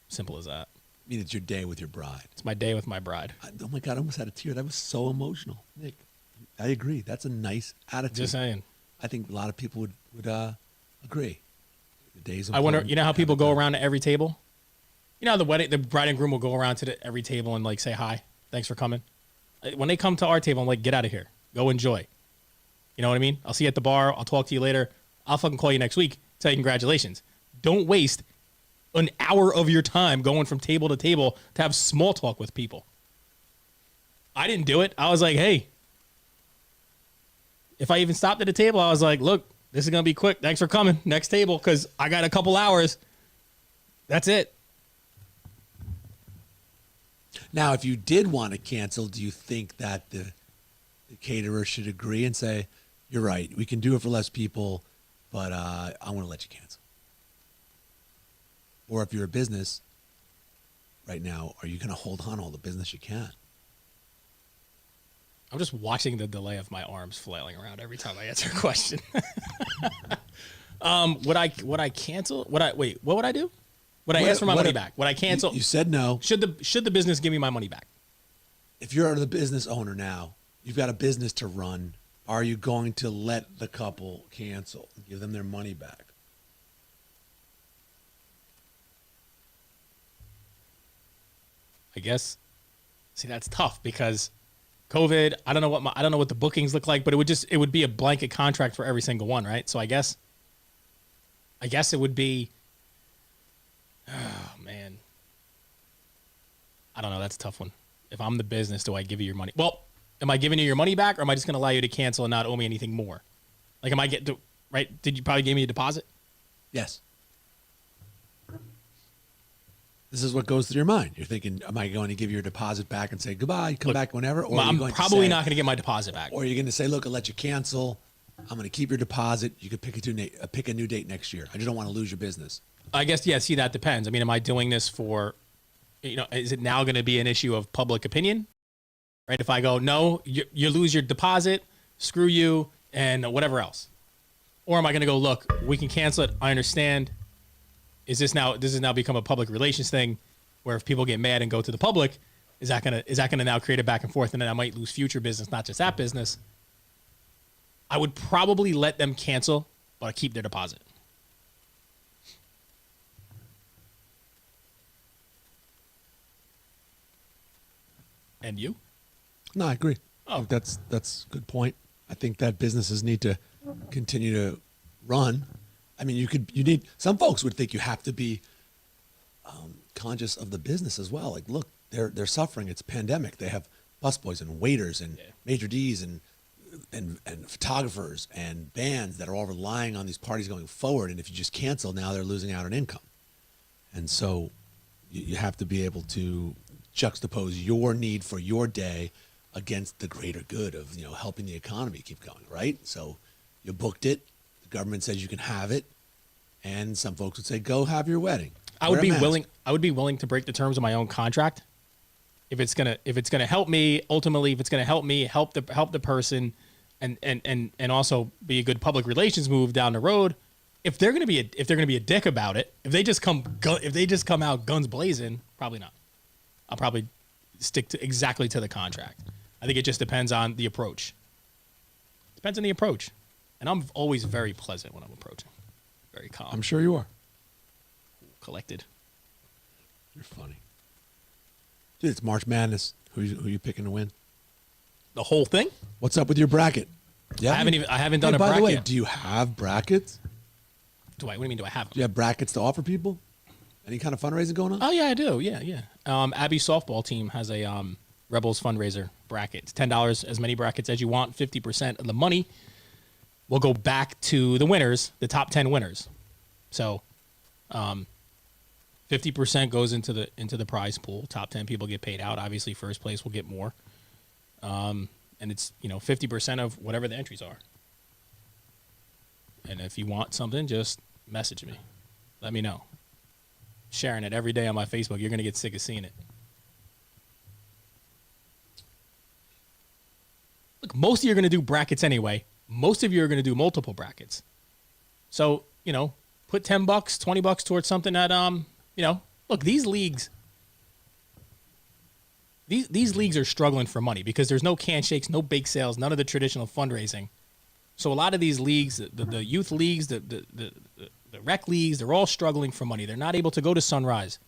Simple as that. I mean, it's your day with your bride. It's my day with my bride. Oh my God, I almost had a tear. That was so emotional. Nick, I agree. That's a nice attitude. Just saying. I think a lot of people would agree. The days I wonder, important. you know how Have people it go done. around to every table? You know how the bride and groom will go around to every table and like say hi, thanks for coming. When they come to our table, I'm like, get out of here, go enjoy. You know what I mean? I'll see you at the bar. I'll talk to you later. I'll fucking call you next week. Tell you congratulations. Don't waste an hour of your time going from table to table to have small talk with people. I didn't do it. I was like, hey. If I even stopped at the table, I was like, look, this is going to be quick. Thanks for coming. Next table, because I got a couple hours. That's it. Now, if you did want to cancel, do you think that the caterer should agree and say, "You're right, we can do it for less people, but I want to let you cancel"? Or if you're a business right now, are you going to hold on all the business you can? I'm just watching the delay of my arms flailing around every time I answer a question. Would I cancel? What would I do? Would I ask for my money back? Would I cancel? You said no. Should the business give me my money back? If you're the business owner now, you've got a business to run. Are you going to let the couple cancel and give them their money back? I guess. See, that's tough because COVID. I don't know what the bookings look like, but it would be a blanket contract for every single one, right? So I guess it would be. Oh man, I don't know. That's a tough one. If I'm the business, do I give you your money? Well, am I giving you your money back, or am I just going to allow you to cancel and not owe me anything more? Like, am I right? Did you probably give me a deposit? Yes. This is what goes through your mind. You're thinking, am I going to give your deposit back and say goodbye, come back whenever? Or I'm probably not going to get my deposit back. Or you're going to say, look, I'll let you cancel. I'm going to keep your deposit. You could pick a new date next year. I just don't want to lose your business. I guess, yeah, see, that depends. I mean, am I doing this for, is it now going to be an issue of public opinion? Right? If I go, no, you lose your deposit, screw you, and whatever else. Or am I going to go, look, we can cancel it. I understand. Does this now become a public relations thing where if people get mad and go to the public, is that gonna now create a back and forth and then I might lose future business, not just that business? I would probably let them cancel, but I keep their deposit. And you? No, I agree. Oh. That's a good point. I think that businesses need to continue to run. I mean, you need, some folks would think you have to be conscious of the business as well. Like, look, they're suffering. It's a pandemic. They have busboys and waiters and major D's and photographers and bands that are all relying on these parties going forward. And if you just cancel, now they're losing out on income. And so you have to be able to juxtapose your need for your day against the greater good of, helping the economy keep going, right? So you booked it. The government says you can have it. And some folks would say, go have your wedding. I would be willing to break the terms of my own contract if it's gonna help me. Ultimately, if it's gonna help me help the person, and also be a good public relations move down the road. If they're gonna be a dick about it, if they just come out guns blazing, probably not. I'll probably stick to exactly to the contract. I think it just depends on the approach. Depends on the approach, and I'm always very pleasant when I'm approaching. Very calm. I'm sure you are. Collected. You're funny. Dude, it's March Madness. Who you picking to win? The whole thing? What's up with your bracket? Yeah, I haven't done a by bracket. the way, yet. do you have brackets? What do you mean? Do I have them? Do you have brackets to offer people? Any kind of fundraising going on? Oh yeah, I do. Yeah. Abby's softball team has a Rebels fundraiser bracket. It's $10, as many brackets as you want. 50% of the money will go back to the winners, the top 10 winners. So, 50% goes into the prize pool. Top 10 people get paid out. Obviously, first place will get more. And it's 50% of whatever the entries are. And if you want something, just message me. Let me know. Sharing it every day on my Facebook. You're gonna get sick of seeing it. Look, most of you are gonna do brackets anyway. Most of you are gonna do multiple brackets. So put $10, $20 towards something that look, these leagues. These leagues are struggling for money because there's no can shakes, no bake sales, none of the traditional fundraising. So a lot of these leagues, the youth leagues, the rec leagues, they're all struggling for money. They're not able to go to Sunrise,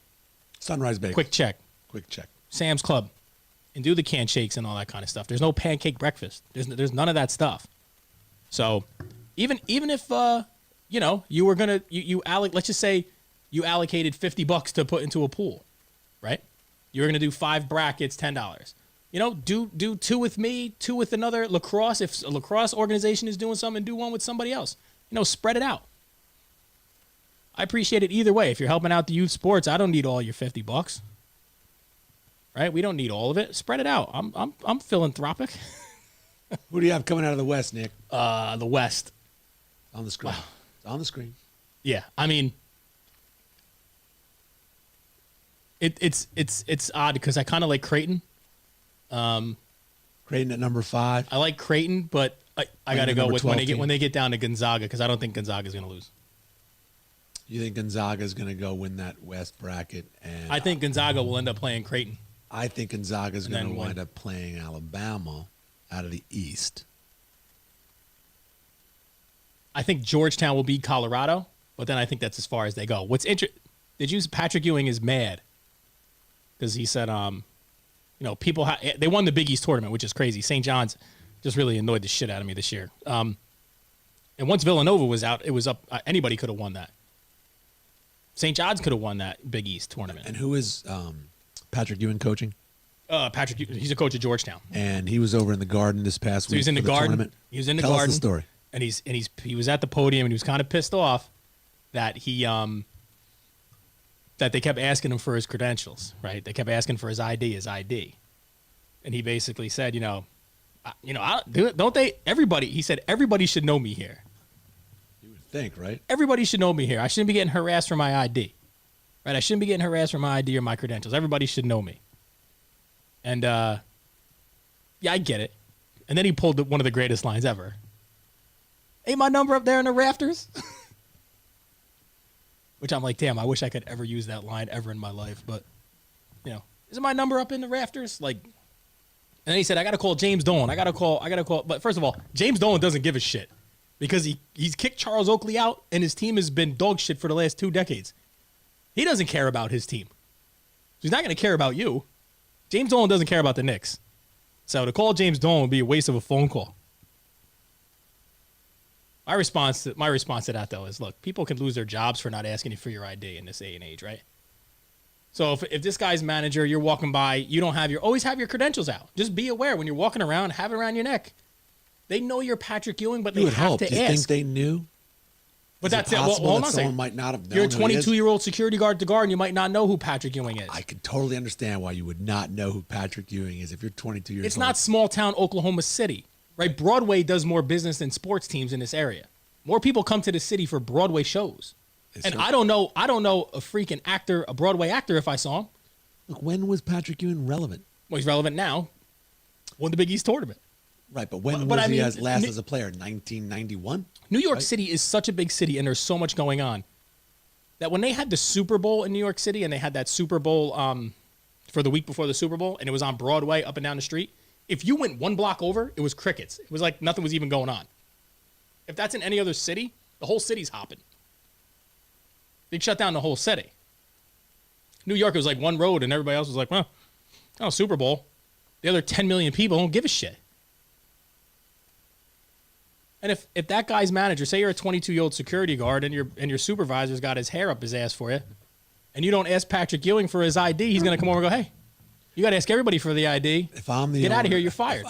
Sunrise Bagel. Quick Check, Sam's Club, and do the can shakes and all that kind of stuff. There's no pancake breakfast. There's none of that stuff. So even if you were gonna let's just say you allocated $50 to put into a pool, right? You're gonna do 5 brackets, $10. Do 2 with me, 2 with another lacrosse. If a lacrosse organization is doing something, do 1 with somebody else. Spread it out. I appreciate it either way. If you're helping out the youth sports, I don't need all your $50. Right? We don't need all of it. Spread it out. I'm philanthropic. Who do you have coming out of the West, Nick? The West. On the screen. Wow. It's on the screen. Yeah, I mean, it's odd because I kind of like Creighton. Creighton at number 5. I like Creighton, but I got to go with when they get down to Gonzaga because I don't think Gonzaga's going to lose. You think Gonzaga is going to go win that West bracket? And I think Gonzaga will end up playing Creighton. I think Gonzaga is going to wind up playing Alabama out of the East. I think Georgetown will beat Colorado, but then I think that's as far as they go. What's interesting? Patrick Ewing is mad because he said, people they won the Big East tournament, which is crazy. St. John's just really annoyed the shit out of me this year. And once Villanova was out, it was up. Anybody could have won that. St. John's could have won that Big East tournament. And who is Patrick Ewing coaching? Patrick, he's a coach at Georgetown. And he was over in the Garden this past week. He was in the Garden. Tournament. He was in the Tell Garden. us the story. And he was at the podium and he was kind of pissed off that that they kept asking him for his credentials, right? They kept asking for his ID. And he basically said, don't they? Everybody, he said, everybody should know me here. You would think, right? Everybody should know me here. I shouldn't be getting harassed for my ID, right? I shouldn't be getting harassed for my ID or my credentials. Everybody should know me. And yeah, I get it. And then he pulled one of the greatest lines ever. Ain't my number up there in the rafters? Which I'm like, damn, I wish I could ever use that line ever in my life. But, isn't my number up in the rafters? Like, and then he said, I got to call James Dolan. I got to call. But first of all, James Dolan doesn't give a shit because he's kicked Charles Oakley out and his team has been dog shit for the last 2 decades. He doesn't care about his team. So he's not going to care about you. James Dolan doesn't care about the Knicks. So to call James Dolan would be a waste of a phone call. My response to that though is, look, people can lose their jobs for not asking you for your ID in this day and age, right? So if this guy's manager, you're walking by, you don't have always have your credentials out. Just be aware when you're walking around, have it around your neck. They know you're Patrick Ewing, but they have to ask. Do you think they knew? But that's it. Well, hold on a second. Someone might not have known. You're a 22-year-old security guard at the Garden. You might not know who Patrick Ewing is. I can totally understand why you would not know who Patrick Ewing is if you're 22 years old. It's not small town Oklahoma City, right? Broadway does more business than sports teams in this area. More people come to the city for Broadway shows. And I don't know a freaking actor, a Broadway actor, if I saw him. Look, when was Patrick Ewing relevant? Well, he's relevant now. Won the Big East tournament. Right, but when was he last as a player? 1991? New York City is such a big city, and there's so much going on, that when they had the Super Bowl in New York City, and they had that Super Bowl for the week before the Super Bowl, and it was on Broadway up and down the street, if you went one block over, it was crickets. It was like nothing was even going on. If that's in any other city, the whole city's hopping. They'd shut down the whole city. New York, it was like one road, and everybody else was like, well, oh, Super Bowl. The other 10 million people don't give a shit. And if that guy's manager, say you're a 22-year-old security guard and your supervisor's got his hair up his ass for you, and you don't ask Patrick Ewing for his ID, he's going to come over and go, hey, you got to ask everybody for the ID. If I'm the Get owner, out of here, you're fired.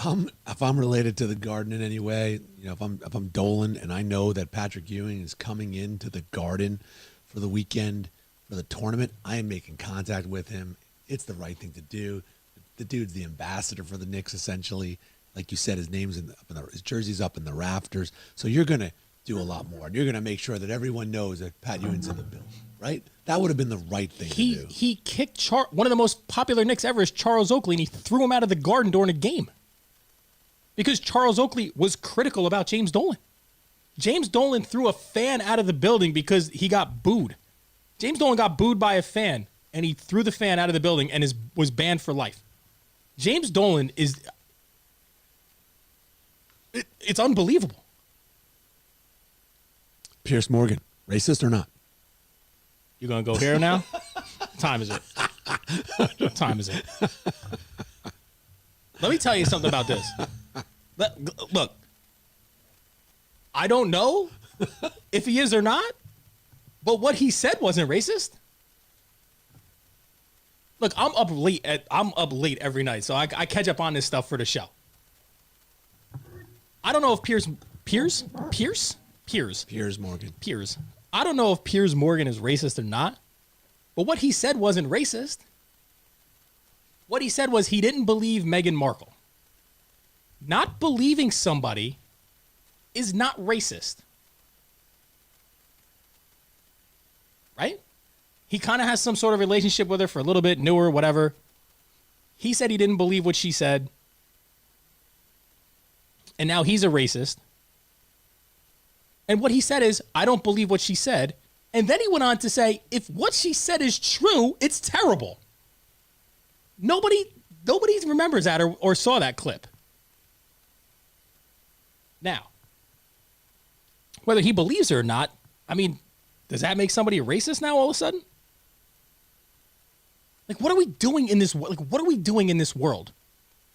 If I'm related to the Garden in any way, if I'm Dolan and I know that Patrick Ewing is coming into the Garden for the weekend for the tournament, I am making contact with him. It's the right thing to do. The dude's the ambassador for the Knicks, essentially. Like you said, his name's his jersey's up in the rafters. So you're going to do a lot more. And you're going to make sure that everyone knows that Pat Ewing's in the building, right? That would have been the right thing to do. He kicked one of the most popular Knicks ever is Charles Oakley, and he threw him out of the Garden during a game. Because Charles Oakley was critical about James Dolan. James Dolan threw a fan out of the building because he got booed. James Dolan got booed by a fan, and he threw the fan out of the building and was banned for life. James Dolan is... It's unbelievable. Piers Morgan, racist or not? You gonna go here now? What time is it? What time is it? Let me tell you something about this. Look, I don't know if he is or not, but what he said wasn't racist. Look, I'm up late every night, so I catch up on this stuff for the show. I don't know if Piers Morgan. I don't know if Piers Morgan is racist or not, but what he said wasn't racist. What he said was he didn't believe Meghan Markle. Not believing somebody is not racist. Right? He kind of has some sort of relationship with her for a little bit, knew her, whatever. He said he didn't believe what she said. And now he's a racist. And what he said is, I don't believe what she said. And then he went on to say, if what she said is true, it's terrible. Nobody remembers that or saw that clip. Now, whether he believes her or not, I mean, does that make somebody a racist now all of a sudden? Like, what are we doing in this? Like, what are we doing in this world?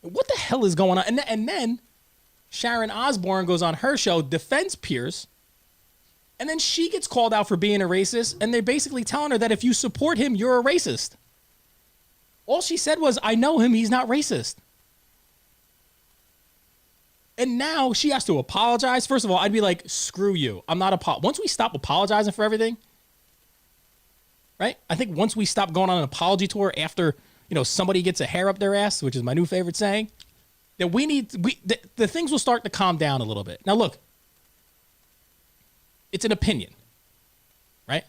What the hell is going on? And then Sharon Osbourne goes on her show, defends Piers, and then she gets called out for being a racist, and they're basically telling her that if you support him, you're a racist. All she said was, I know him, he's not racist. And now she has to apologize. First of all, I'd be like, screw you. I'm not once we stop apologizing for everything, right? I think once we stop going on an apology tour after, somebody gets a hair up their ass, which is my new favorite saying, that the things will start to calm down a little bit. Now, look, it's an opinion, right?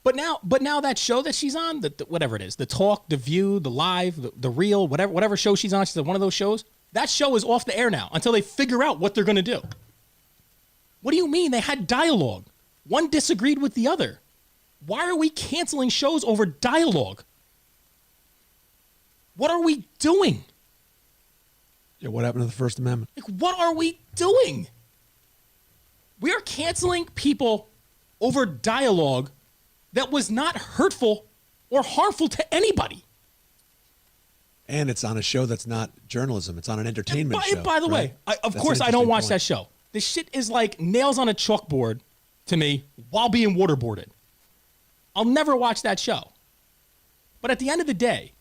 But now that show that she's on, whatever it is, the Talk, the View, the Live, the Real, whatever show she's on, she's on one of those shows. That show is off the air now until they figure out what they're going to do. What do you mean? They had dialogue. One disagreed with the other. Why are we canceling shows over dialogue? What are we doing? Yeah, what happened to the First Amendment? Like, what are we doing? We are canceling people over dialogue that was not hurtful or harmful to anybody. And it's on a show that's not journalism. It's on an entertainment show. By the way, of course, I don't watch that show. This shit is like nails on a chalkboard to me while being waterboarded. I'll never watch that show. But at the end of the day,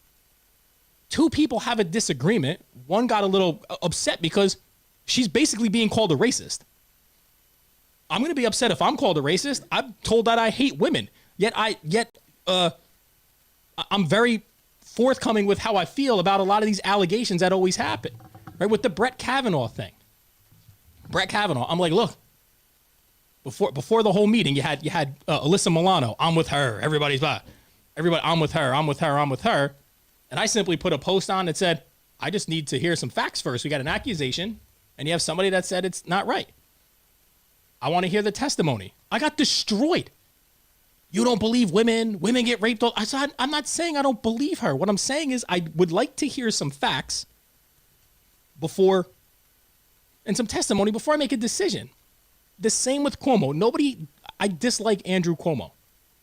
two people have a disagreement. One got a little upset because she's basically being called a racist. I'm going to be upset if I'm called a racist. I'm told that I hate women. Yet I'm very forthcoming with how I feel about a lot of these allegations that always happen. Right? With the Brett Kavanaugh thing. Brett Kavanaugh, I'm like, look, before the whole meeting, you had Alyssa Milano. I'm with her. Everybody, I'm with her. And I simply put a post on that said, I just need to hear some facts first. We got an accusation, and you have somebody that said it's not right. I want to hear the testimony. I got destroyed. You don't believe women get raped. I said, I'm not saying I don't believe her. What I'm saying is I would like to hear some facts and some testimony before I make a decision. The same with Cuomo. I dislike Andrew Cuomo.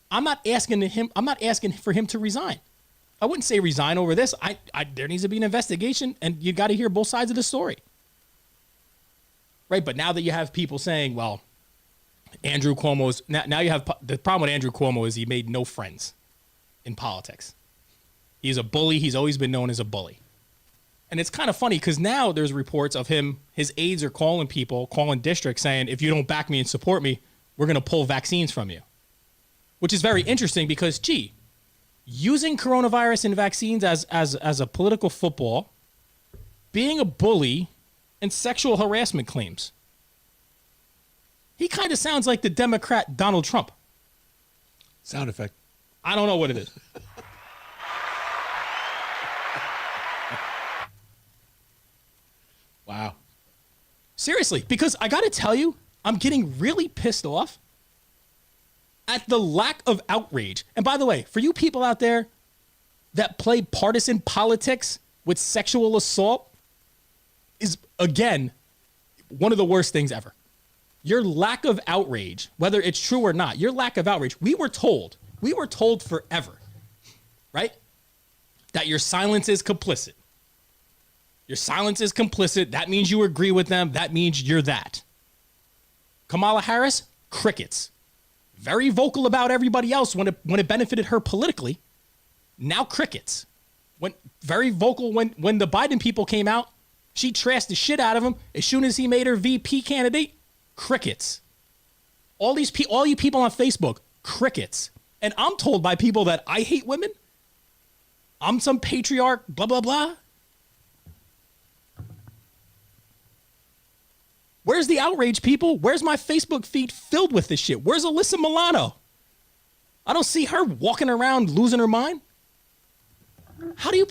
I'm not asking for him to resign. I wouldn't say resign over this. There needs to be an investigation, and you got to hear both sides of the story. Right? But now that you have people saying, well, Andrew Cuomo's, now you have, the problem with Andrew Cuomo is he made no friends in politics. He's a bully. He's always been known as a bully. And it's kind of funny because now there's reports of his aides are calling districts saying, if you don't back me and support me, we're going to pull vaccines from you. Which is very interesting because, using coronavirus and vaccines as a political football, being a bully, and sexual harassment claims. He kind of sounds like the Democrat Donald Trump. Sound effect. I don't know what it is. Wow. Seriously, because I got to tell you, I'm getting really pissed off at the lack of outrage. And by the way, for you people out there that play partisan politics with sexual assault is, again, one of the worst things ever. Your lack of outrage, whether it's true or not, your lack of outrage, we were told forever, right? That your silence is complicit. Your silence is complicit. That means you agree with them. That means you're that. Kamala Harris, crickets. Very vocal about everybody else when it benefited her politically. Now crickets. Very vocal when the Biden people came out. She trashed the shit out of him. As soon as he made her VP candidate, crickets. All you people on Facebook, crickets. And I'm told by people that I hate women. I'm some patriarch, blah, blah, blah. Where's the outrage, people? Where's my Facebook feed filled with this shit? Where's Alyssa Milano? I don't see her walking around losing her mind. How do you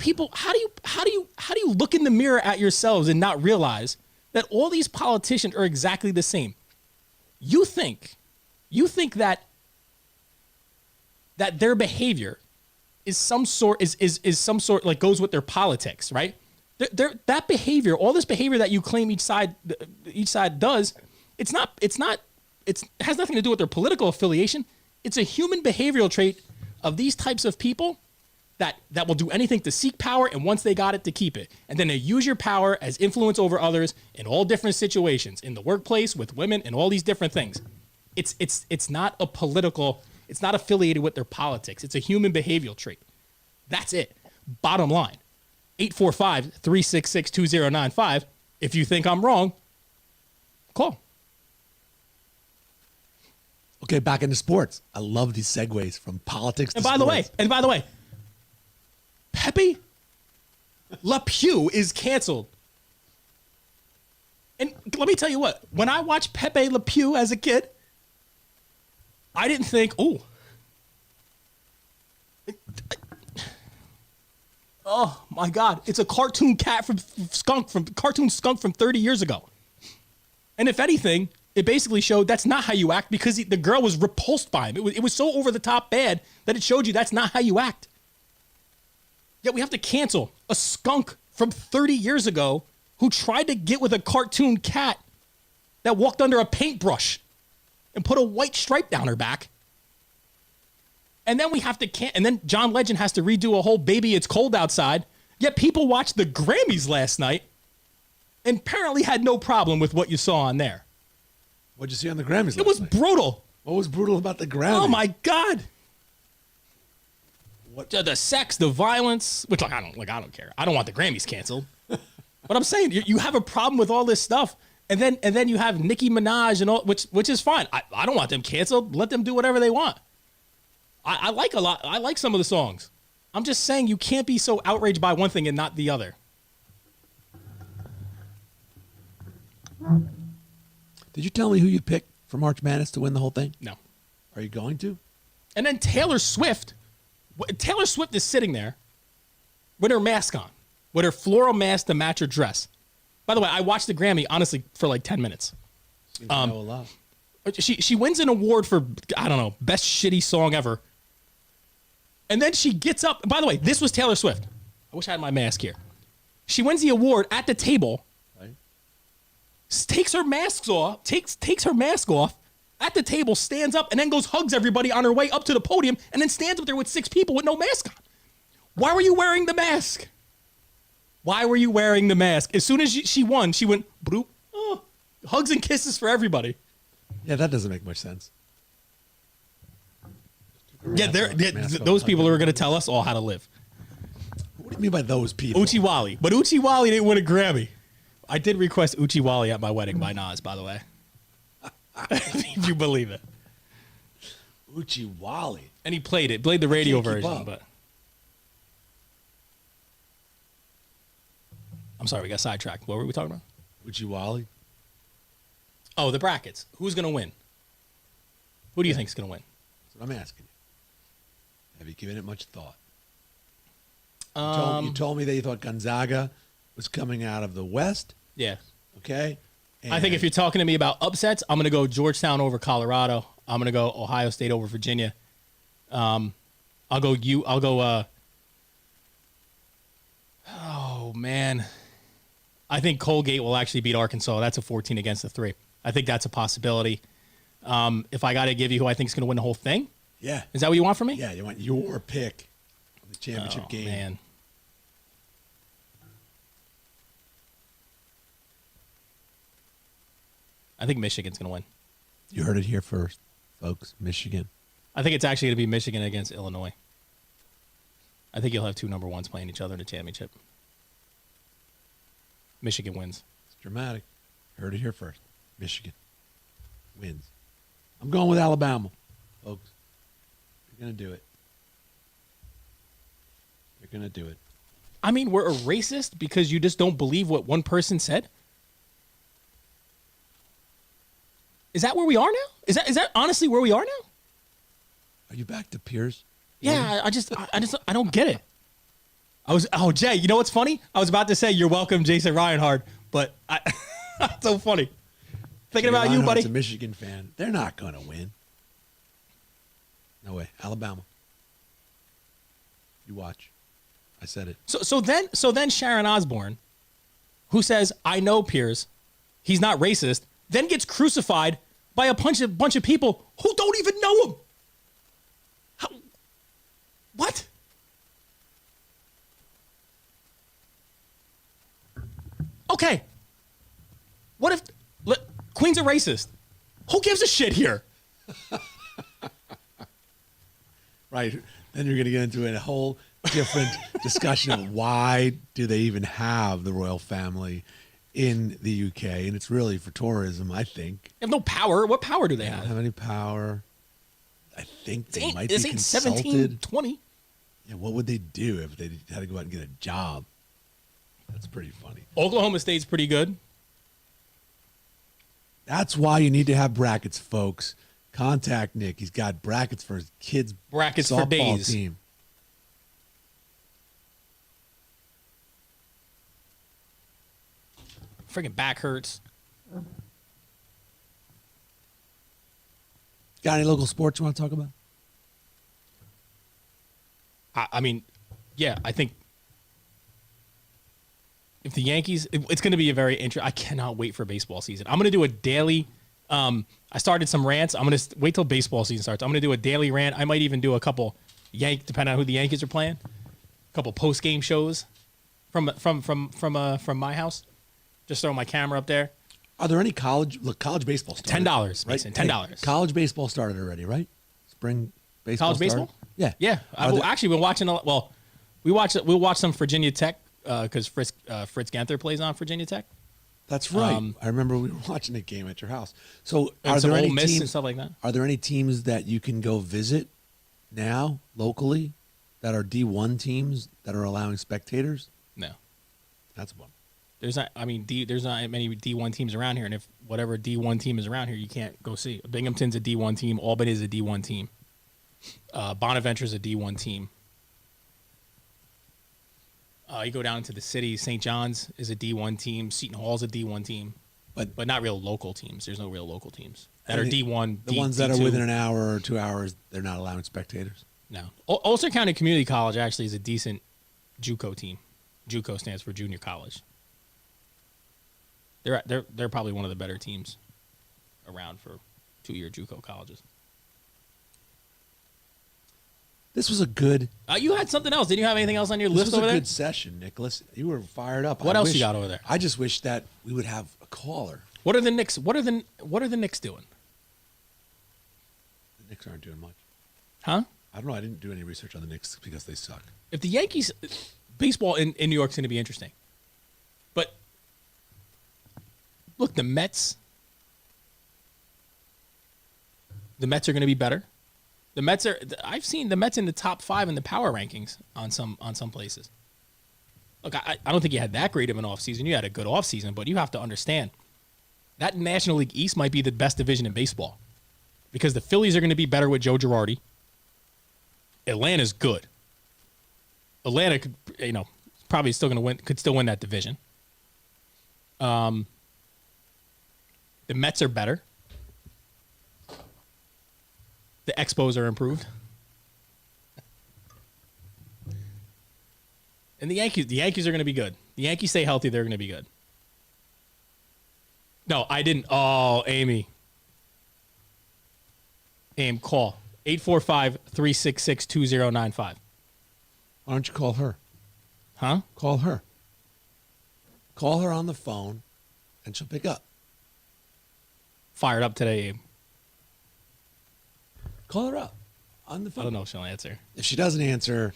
look in the mirror at yourselves and not realize that all these politicians are exactly the same? You think that their behavior is some sort like goes with their politics, right? That behavior, all this behavior that you claim each side does, it has nothing to do with their political affiliation. It's a human behavioral trait of these types of people that will do anything to seek power, and once they got it, to keep it. And then they use your power as influence over others in all different situations, in the workplace, with women, and all these different things. It's not it's not affiliated with their politics. It's a human behavioral trait. That's it. Bottom line. 845-366-2095. If you think I'm wrong, call. Okay, back into sports. I love these segues from politics to sports. And by the way, Pepe Le Pew is canceled. And let me tell you what, when I watched Pepe Le Pew as a kid, I didn't think, oh my God, it's a cartoon cat from skunk from 30 years ago. And if anything, it basically showed that's not how you act, because the girl was repulsed by him. It was so over the top bad that it showed you that's not how you act. Yet we have to cancel a skunk from 30 years ago who tried to get with a cartoon cat that walked under a paintbrush and put a white stripe down her back. And then we have to and then John Legend has to redo a whole Baby It's Cold Outside. Yet people watched the Grammys last night and apparently had no problem with what you saw on there. What'd you see on the Grammys? It was night? brutal. What was brutal about the Grammys? Oh my God. What? The sex, the violence, which I don't care. I don't want the Grammys canceled. But I'm saying you have a problem with all this stuff, and then you have Nicki Minaj and all, which is fine. I don't want them canceled. Let them do whatever they want. I like a lot. I like some of the songs. I'm just saying you can't be so outraged by one thing and not the other. Did you tell me who you picked for March Madness to win the whole thing? No. Are you going to? And then Taylor Swift is sitting there with her mask on, with her floral mask to match her dress. By the way, I watched the Grammy, honestly, for like 10 minutes. Seems to know a lot. She wins an award for, I don't know, best shitty song ever. And then she gets up. By the way, this was Taylor Swift. I wish I had my mask here. She wins the award at the table, Right? takes her mask off, takes her mask off at the table, stands up, and then goes hugs everybody on her way up to the podium, and then stands up there with 6 people with no mask on. Why were you wearing the mask? Why were you wearing the mask? As soon as she won, she went, bloop, oh, hugs and kisses for everybody. Yeah, that doesn't make much sense. Yeah, those people are going to tell us all how to live. What do you mean by those people? Uchiwali. But Uchiwali didn't win a Grammy. I did request Uchiwali at my wedding by Nas, by the way. If you believe it. Uchiwali. And he played the radio keep version, up. but I'm sorry, we got sidetracked. What were we talking about? Uchiwali. Oh, the brackets. Who's going to win? Who do you think is going to win? That's what I'm asking you. Have you given it much thought? You Um, told me that you thought Gonzaga was coming out of the West. yeah. Okay. I think if you're talking to me about upsets, I'm going to go Georgetown over Colorado. I'm going to go Ohio State over Virginia. I'll go oh man. I think Colgate will actually beat Arkansas. That's a 14 against the 3. I think that's a possibility. If I got to give you who I think is going to win the whole thing, yeah, is that what you want from me? yeah, you want your pick of the championship game. Man. I think Michigan's going to win. You heard it here first, folks. Michigan. I think it's actually going to be Michigan against Illinois. I think you'll have 2 number 1s playing each other in the championship. Michigan wins. It's dramatic. Heard it here first. Michigan wins. I'm going with Alabama, folks. You're going to do it. You're going to do it. I mean, we're a racist because you just don't believe what one person said? Is that where we are now? Is that honestly where we are now? Are you back to Piers? Yeah, I don't get it. Jay, you know what's funny? I was about to say you're welcome, Jason Reinhardt, but that's so funny. Thinking about you, buddy. A Michigan fan. They're not going to win. No way. Alabama. You watch. I said it. So then Sharon Osbourne, who says, I know Piers, he's not racist, then gets crucified by a bunch of people who don't even know him. How? What? Okay. What if Queen's a racist? Who gives a shit here? Right. Then you're going to get into a whole different discussion of why do they even have the royal family in the UK, and it's really for tourism, I think. They have no power. What power do they They don't have? have any power. I think they might be This ain't consulted. 1720. Yeah, what would they do if they had to go out and get a job? That's pretty funny. Oklahoma State's pretty good. That's why you need to have brackets, folks. Contact Nick. He's got brackets for his kids' Brackets for softball days. team. Freaking back hurts. Got any local sports you want to talk about? I mean, yeah, I think if the Yankees, it's going to be a very interesting. I cannot wait for baseball season. I'm going to do a daily. I started some rants. I'm going to wait till baseball season starts. I'm going to do a daily rant. I might even do a couple depending on who the Yankees are playing. A couple post game shows from my house. Just throw my camera up there. Are there any college baseball started? $10, right? Mason, $10. Hey, college baseball started already, right? Spring baseball. College baseball? Yeah. Yeah. I've actually been watching. We'll watch some Virginia Tech because Fritz Ganther plays on Virginia Tech. That's right. I remember we were watching a game at your house. So And are some there any Ole Miss teams and stuff like that? Are there any teams that you can go visit now locally that are D1 teams that are allowing spectators? No. That's a bummer. There's not. I mean, there's not many D1 teams around here, and if whatever D1 team is around here, you can't go see. Binghamton's a D1 team. Albany is a D1 team. Bonaventure's a D1 team. You go down into the city. St. John's is a D1 team. Seton Hall's a D1 team, but not real local teams. There's no real local teams that are D1. The ones that D2. are within an hour or 2 hours, they're not allowing spectators. No. Ulster County Community College actually is a decent JUCO team. JUCO stands for junior college. They're probably one of the better teams around for 2-year JUCO colleges. This was a good. You had something else. Didn't you have anything else on your list over there? This was a good session, Nicholas. You were fired up. What else you got over there? I just wish that we would have a caller. What are the Knicks? What are the Knicks doing? The Knicks aren't doing much. Huh? I don't know. I didn't do any research on the Knicks because they suck. If the Yankees, baseball in New York's going to be interesting. But look, the Mets are going to be better. The Mets are. I've seen the Mets in the top 5 in the power rankings on some places. Look, I don't think you had that great of an offseason. You had a good offseason, but you have to understand that National League East might be the best division in baseball because the Phillies are going to be better with Joe Girardi. Atlanta's good. Atlanta could, probably still going to win. Could still win that division. The Mets are better. The Expos are improved. And the Yankees are going to be good. The Yankees stay healthy, they're going to be good. No, I didn't. Oh, Amy. Aim, call. 845-366-2095. Why don't you call her? Huh? Call her. Call her on the phone, and she'll pick up. Fired up today, Abe. Call her up on the phone. I don't know if she'll answer. If she doesn't answer,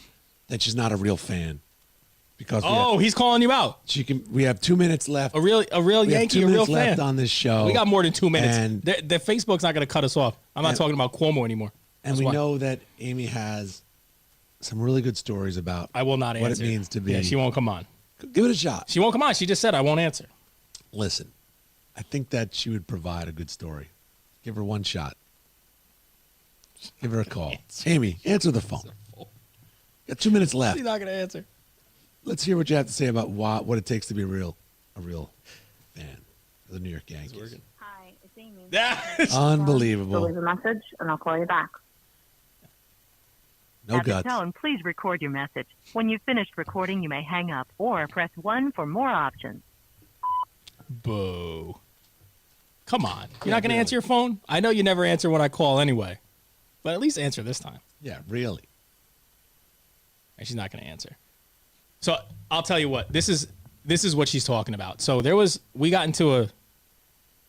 then she's not a real fan. Because he's calling you out. We have 2 minutes left. A real we Yankee, have 2 a real minutes left fan on this show. We got more than 2 minutes. And the Facebook's not going to cut us off. I'm not talking about Cuomo anymore. And we know that Amy has some really good stories about I will not answer. what it means to be. Yeah, she won't come on. Give it a shot. She won't come on. She just said I won't answer. Listen, I think that she would provide a good story. Give her one shot. Give her a call. Amy, answer the phone. Got 2 minutes left. She's not going to answer. Let's hear what you have to say about what it takes to be a real fan of the New York Yankees. Hi, it's Amy. Unbelievable. Leave a message, and I'll call you back. No At the guts. tone, please record your message. When you've finished recording, you may hang up or press 1 for more options. Boo. Come on. You're not going to answer your phone? I know you never answer when I call anyway. But at least answer this time. Yeah, really. And she's not going to answer. So I'll tell you what. This is what she's talking about. So we got into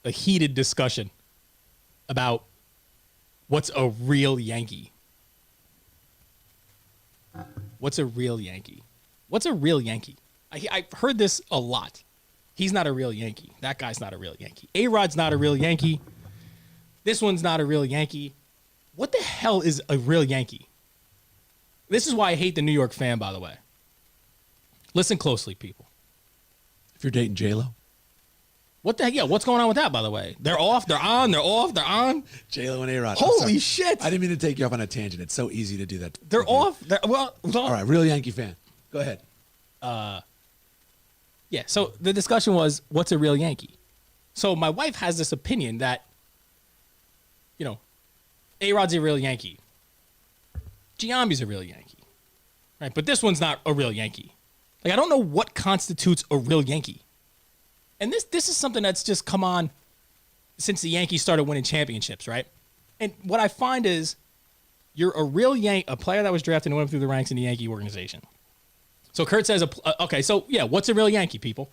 a heated discussion about what's a real Yankee. What's a real Yankee? What's a real Yankee? I've heard this a lot. He's not a real Yankee. That guy's not a real Yankee. A-Rod's not a real Yankee. This one's not a real Yankee. What the hell is a real Yankee? This is why I hate the New York fan, by the way. Listen closely, people. If you're dating J-Lo. What the heck? Yeah, what's going on with that, by the way? They're off, they're on, they're off, they're on. J-Lo and A-Rod. Holy shit. I didn't mean to take you off on a tangent. It's so easy to do that. They're off. Well, all right, real Yankee fan. Go ahead. Yeah, so the discussion was, what's a real Yankee? So my wife has this opinion that, A-Rod's a real Yankee. Giambi's a real Yankee. Right? But this one's not a real Yankee. Like, I don't know what constitutes a real Yankee. And this is something that's just come on since the Yankees started winning championships, right? And what I find is you're a real a player that was drafted and went through the ranks in the Yankee organization. So Kurt says, okay, so yeah, what's a real Yankee, people?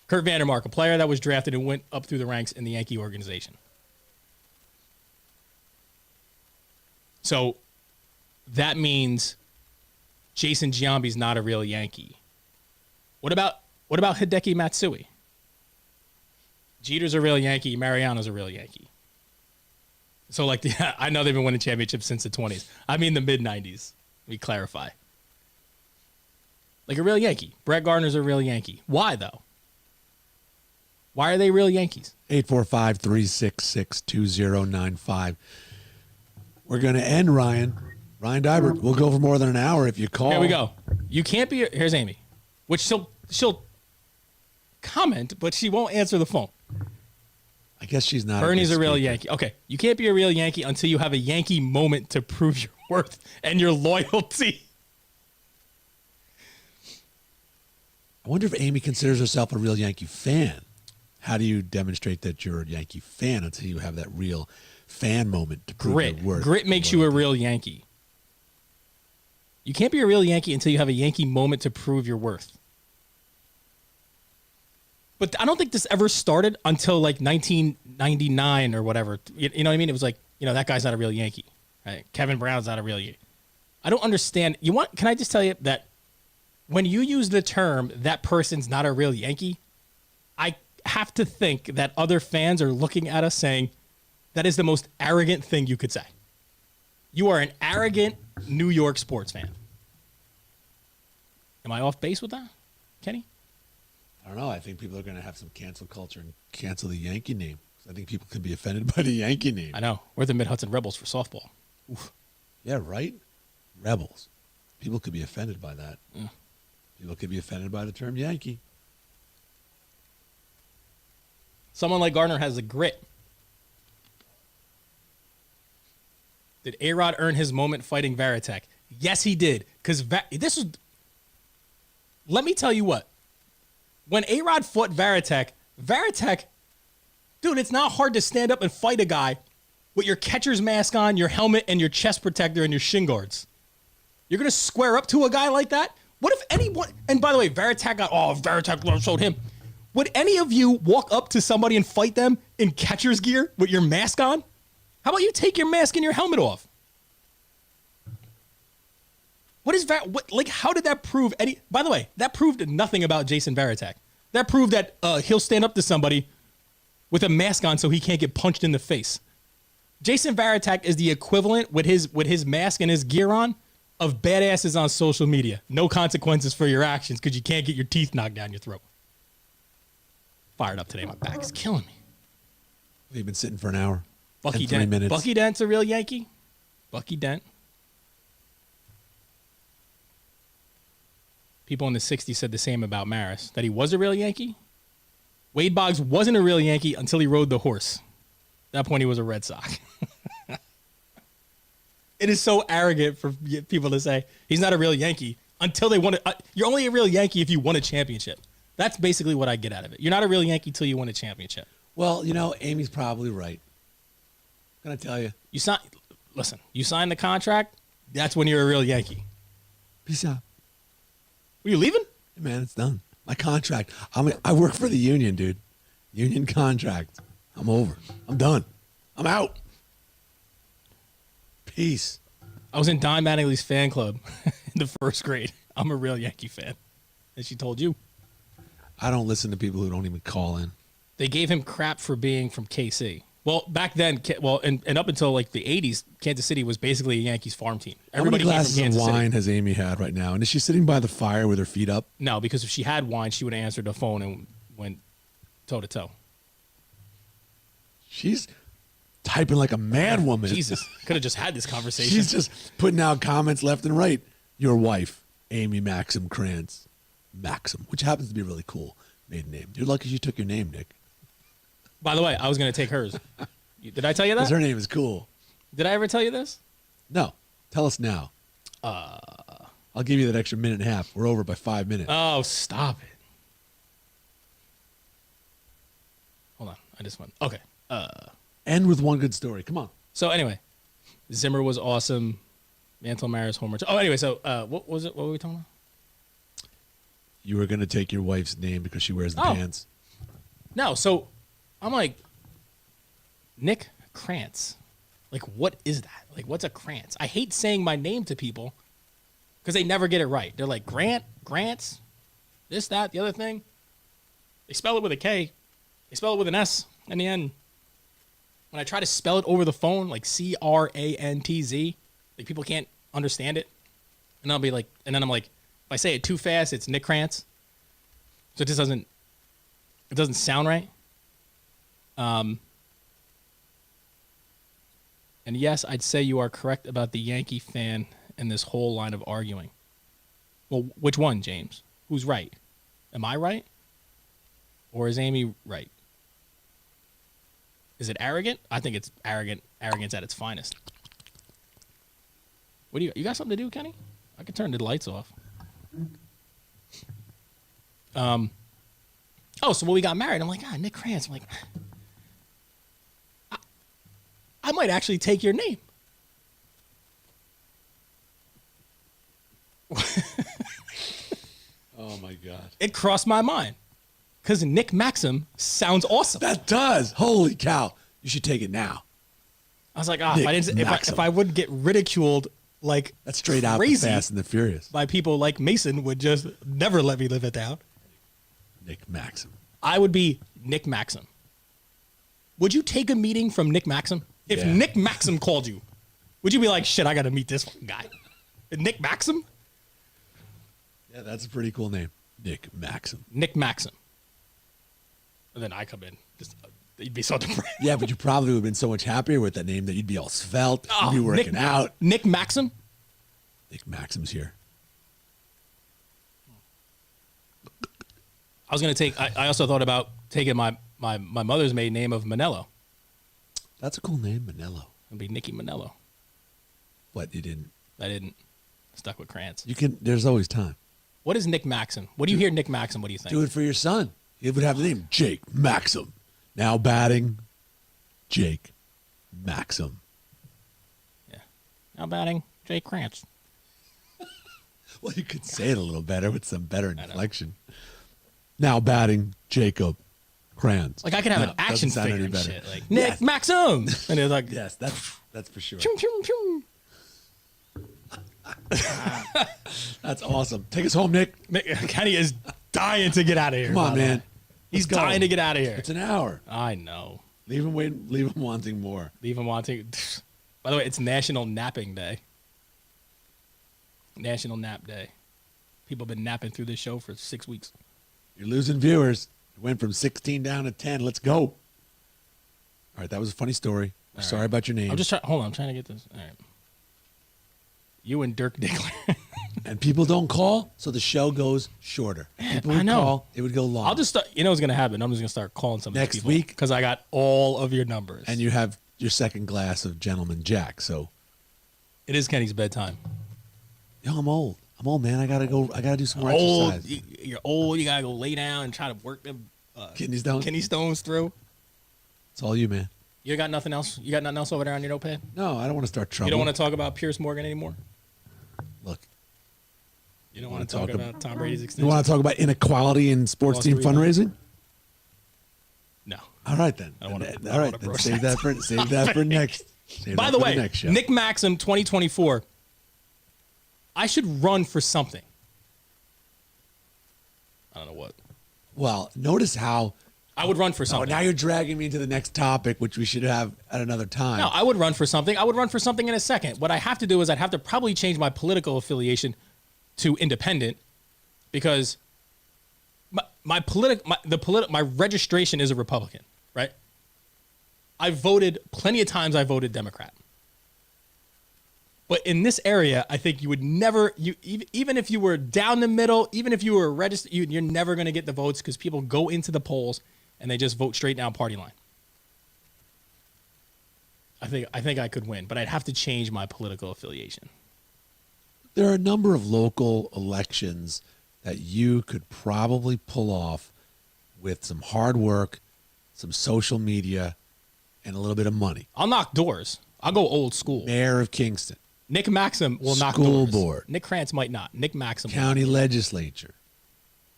Kurt Vandermark, a player that was drafted and went up through the ranks in the Yankee organization. So that means Jason Giambi's not a real Yankee. What about Hideki Matsui? Jeter's a real Yankee. Mariano's a real Yankee. So, like, I know they've been winning championships since the 20s. I mean the mid-90s. Let me clarify. Like a real Yankee. Brett Gardner's a real Yankee. Why, though? Why are they real Yankees? 845-366-2095. We're going to end, Ryan. Ryan Dybert, we'll go for more than an hour if you call. Here we go. You can't be... Here's Amy. Which she'll comment, but she won't answer the phone. I guess she's not. Bernie's a real Yankee. Okay, you can't be a real Yankee until you have a Yankee moment to prove your worth and your loyalty. I wonder if Amy considers herself a real Yankee fan. How do you demonstrate that you're a Yankee fan until you have that real fan moment to prove your worth? Grit makes you a real Yankee. You can't be a real Yankee until you have a Yankee moment to prove your worth. But I don't think this ever started until like 1999 or whatever. You know what I mean? It was like, that guy's not a real Yankee. Right? Kevin Brown's not a real Yankee. I don't understand. Can I just tell you that when you use the term, that person's not a real Yankee, I have to think that other fans are looking at us saying, that is the most arrogant thing you could say. You are an arrogant New York sports fan. Am I off base with that, Kenny? I don't know. I think people are going to have some cancel culture and cancel the Yankee name. I think people could be offended by the Yankee name. I know. We're the Mid-Hudson Rebels for softball. Oof. Yeah, right? Rebels. People could be offended by that. Yeah. People could be offended by the term Yankee. Someone like Gardner has the grit. Did A-Rod earn his moment fighting Varitek? Yes, he did. Because this was... Let me tell you what. When A-Rod fought Varitek, dude, it's not hard to stand up and fight a guy with your catcher's mask on, your helmet, and your chest protector, and your shin guards. You're going to square up to a guy like that? What if anyone... And by the way, Varitek showed him. Would any of you walk up to somebody and fight them in catcher's gear with your mask on? How about you take your mask and your helmet off? What is how did that prove any... By the way, that proved nothing about Jason Varitek. That proved that he'll stand up to somebody with a mask on so he can't get punched in the face. Jason Varitek is the equivalent with his mask and his gear on of badasses on social media. No consequences for your actions because you can't get your teeth knocked down your throat. Fired up today. My back is killing me. We've been sitting for an hour. Bucky and 3 Dent. minutes. Bucky Dent's a real Yankee. Bucky Dent. People in the 60s said the same about Maris, that he was a real Yankee. Wade Boggs wasn't a real Yankee until he rode the horse. At that point, he was a Red Sox. It is so arrogant for people to say he's not a real Yankee until they won it. You're only a real Yankee if you won a championship. That's basically what I get out of it. You're not a real Yankee till you win a championship. Well, Amy's probably right. I'm going to tell you. You sign the contract, that's when you're a real Yankee. Peace out. Were you leaving? Hey, man, it's done. My contract. I work for the union, dude. Union contract. I'm over. I'm done. I'm out. Peace. I was in Don Mattingly's fan club in the first grade. I'm a real Yankee fan. And she told you. I don't listen to people who don't even call in. They gave him crap for being from KC. Well, back then, and up until like the 80s, Kansas City was basically a Yankees farm team. Everybody How many glasses came from of Kansas wine City. has Amy had right now? And is she sitting by the fire with her feet up? No, because if she had wine, she would have answered the phone and went toe-to-toe. She's typing like a mad woman. Jesus, could have just had this conversation. She's just putting out comments left and right. Your wife, Amy Maxim Krantz. Maxim, which happens to be a really cool maiden name. You're lucky she took your name, Nick. By the way, I was going to take hers. Did I tell you Because that? her name is cool. Did I ever tell you this? No. Tell us now. I'll give you that extra minute and a half. We're over by 5 minutes. Oh, stop it. Hold on. I just went. Okay. End with one good story. Come on. So anyway, Zimmer was awesome. Mantle Maris homer. Oh, anyway, so what were we talking about? You were going to take your wife's name because she wears the pants. No, so I'm like, Nick Krantz. Like, what is that? Like, what's a Krantz? I hate saying my name to people because they never get it right. They're like, Grants, this, that, the other thing. They spell it with a K. They spell it with an S in the end. When I try to spell it over the phone, like Crantz, like people can't understand it. And I'll be like, and then I'm like, if I say it too fast, it's Nick Krantz. So it just doesn't sound right. And yes, I'd say you are correct about the Yankee fan and this whole line of arguing. Well, which one, James? Who's right? Am I right? Or is Amy right? Is it arrogant? I think it's arrogance at its finest. What do you got something to do, Kenny? I can turn the lights off. Oh, so when we got married, I'm like, Nick Krantz. I'm like, I might actually take your name. Oh my God. It crossed my mind because Nick Maxim sounds awesome. That does. Holy cow. You should take it now. I was like, Nick if I would get ridiculed like That's straight out the crazy Fast and the Furious. by people like Mason would just never let me live it down. Nick Maxim. I would be Nick Maxim. Would you take a meeting from Nick Maxim? If Yeah. Nick Maxim called you, would you be like, shit, I got to meet this guy? Nick Maxim? Yeah, that's a pretty cool name. Nick Maxim. Nick Maxim. And then I come in. Just, you'd be so depressed. Yeah, but you probably would have been so much happier with that name that you'd be all svelte. You'd be working out. Nick Maxim? Nick Maxim's here. I was going to take, I also thought about taking my mother's maiden name of Manello. That's a cool name, Manello. It'd be Nicky Manello. But you didn't. I didn't. Stuck with Krantz. You can. There's always time. What is Nick Maxim? What do you hear Nick Maxim? What do you think? Do it for your son. He would have the name Jake Maxim. Now batting, Jake Maxim. Yeah. Now batting, Jay Krantz. Well, you could say it a little better with some better inflection. Now batting, Jacob Kranz. Like I could have No, an action doesn't sound figure any and better. shit. Like Nick Yes. Maxim. And it's like, Yes, that's for sure. chum, chum, chum. That's awesome. Take us home, Nick. Kenny is dying to get out of here. Come on, by the way. man. He's Let's go. dying to get out of here. It's an hour. I know. Leave him waiting. Leave him wanting more. Leave him wanting. By the way, it's National Napping Day. National Nap Day. People have been napping through this show for 6 weeks. You're losing viewers. It went from 16 down to 10. Let's go. All right, that was a funny story. All Sorry right. about your name. I'm just trying. Hold on, I'm trying to get this. All right. You and Dirk Diggler. And people don't call, so the show goes shorter. People I would know. call, it would go long. I'll just start. You know what's gonna happen? I'm just gonna start calling some Next people week? because I got all of your numbers. And you have your second glass of Gentleman Jack. So, it is Kenny's bedtime. yo, I'm old. I'm old, man. I gotta go. I gotta do some more Old. exercise. You're old. You gotta go lay down and try to work them Kidney stones. kidney stones through. It's all you, man. You got nothing else? You got nothing else over there on your notepad? No, I don't want to start trouble. You don't want to talk about Pierce Morgan anymore? Look. You don't want to talk about Tom Brady's extension? You want to talk about inequality in sports Lost team 3-1. fundraising? No. All right then. I don't wanna- I don't All right wanna then. broach Save that. that for next. Save By that the for way, next show. Nick Maxim 2024. I should run for something. I don't know what. Well, notice how. I would run for Oh, something. now you're dragging me to the next topic, which we should have at another time. No, I would run for something. I would run for something in a second. What I have to do is I'd have to probably change my political affiliation to independent because my registration is a Republican, right? I voted plenty of times. I voted Democrat. But in this area, I think you would never, even if you were down the middle, even if you were registered, you're never going to get the votes because people go into the polls and they just vote straight down party line. I think I could win, but I'd have to change my political affiliation. There are a number of local elections that you could probably pull off with some hard work, some social media, and a little bit of money. I'll knock doors. I'll go old school. Mayor of Kingston, Nick Maxim will knock School doors. board. Nick Krantz might not. Nick Maxim will. county legislature.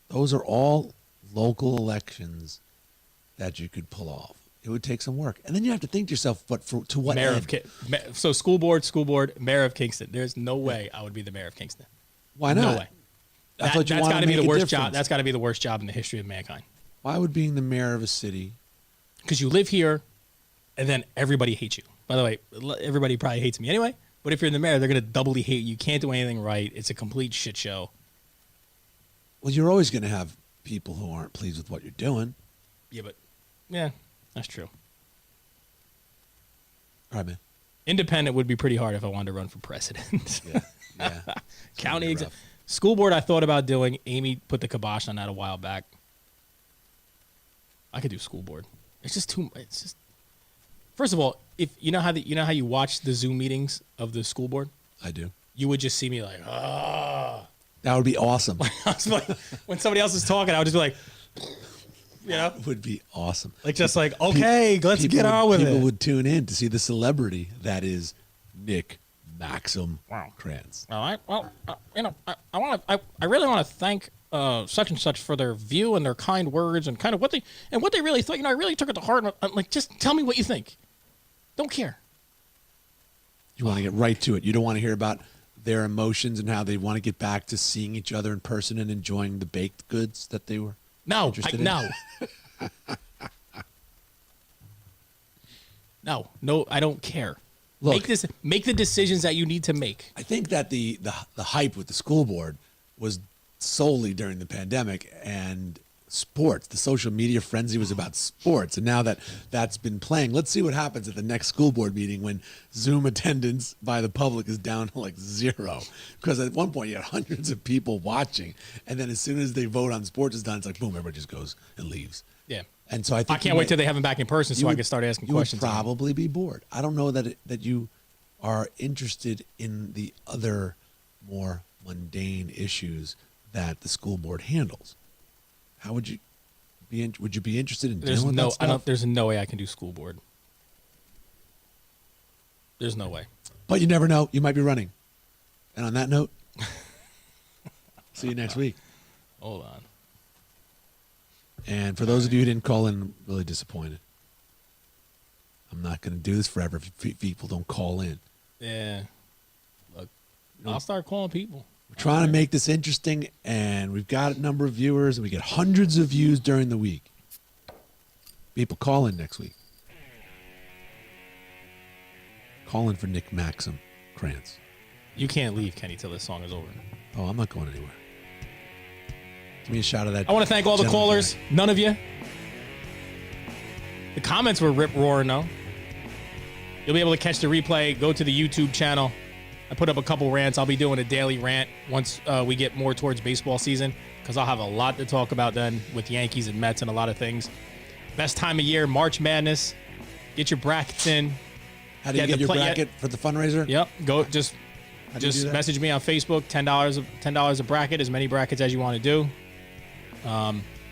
Those are all local elections that you could pull off. It would take some work. And then you have to think to yourself, but to what Mayor end? of so school board, mayor of Kingston. There's no way I would be the mayor of Kingston. Why not? No way. I thought you that's wanted got to to be make the a worst job. difference. That's got to be the worst job in the history of mankind. Why would being the mayor of a city? Because you live here, and then everybody hates you. By the way, everybody probably hates me anyway. But if you're the mayor, they're going to doubly hate you. You can't do anything right. It's a complete shit show. Well, you're always going to have people who aren't pleased with what you're doing. Yeah, that's true. All right, man. Independent would be pretty hard if I wanted to run for president. Yeah. County It's gonna be rough. school board I thought about doing. Amy put the kibosh on that a while back. I could do school board. It's just too. It's just. First of all, if you know how you watch the Zoom meetings of the school board, I do. you would just see me like, ah. That would be awesome. When somebody else is talking, I would just be like, That would be awesome. like just like, okay, let's People get on with People it. would tune in to see the celebrity that is Nick Maxim Krantz. All right. Well, I really want to thank such and such for their view and their kind words and kind of what they really thought. I really took it to heart. I'm like, just tell me what you think. Don't care. You want to get right to it. You don't want to hear about their emotions and how they want to get back to seeing each other in person and enjoying the baked goods that they were interested in. No. No, I don't care. Look, Make the decisions that you need to make. I think that the hype with the school board was solely during the pandemic and sports. The social media frenzy was about sports. And now that that's been playing, let's see what happens at the next school board meeting when Zoom attendance by the public is down to like 0. Because at one point you had hundreds of people watching. And then as soon as they vote on sports is done, it's like, boom, everybody just goes and leaves. Yeah. And so I think I can't wait till they have him back in person so I can start asking questions. You would probably be bored. I don't know that that you are interested in the other more mundane issues that the school board handles. How would you be? Would you be interested in dealing with that stuff? There's no way I can do school board. There's no way. But you never know. You might be running. And on that note, see you next week. Hold on. And for those of you who didn't call in, I'm really disappointed. I'm not going to do this forever if people don't call in. Yeah. Look, I'll start calling people. We're trying to make this interesting, and we've got a number of viewers, and we get hundreds of views during the week. People call in next week. Call in for Nick Maxim Krantz. You can't leave, Kenny, till this song is over. Oh, I'm not going anywhere. Give me a shout of that. I want to thank all the gentleman callers. guy. None of you. The comments were rip roaring, though. You'll be able to catch the replay. Go to the YouTube channel. I put up a couple rants. I'll be doing a daily rant once we get more towards baseball season because I'll have a lot to talk about then with Yankees and Mets and a lot of things. Best time of year, March Madness. Get your brackets in. How do you get your bracket for the fundraiser? Yep. Go just How do you do that? message me on Facebook. $10 a bracket, as many brackets as you want to do.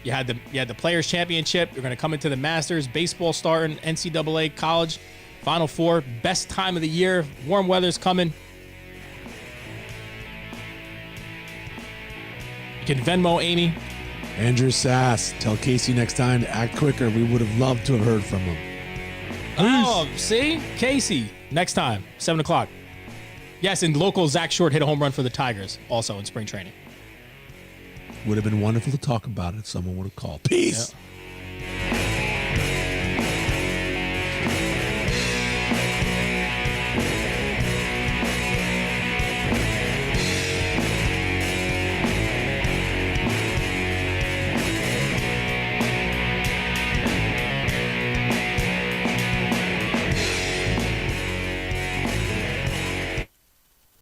You had the Players Championship. You're going to come into the Masters. Baseball starting. NCAA College Final Four. Best time of the year. Warm weather's coming. You can Venmo Amy. Andrew Sass. Tell Casey next time to act quicker. We would have loved to have heard from him. Oh, see? Casey. Next time, 7 o'clock. Yes, and local Zach Short hit a home run for the Tigers also in spring training. Would have been wonderful to talk about it if someone would have called. Peace. Yep.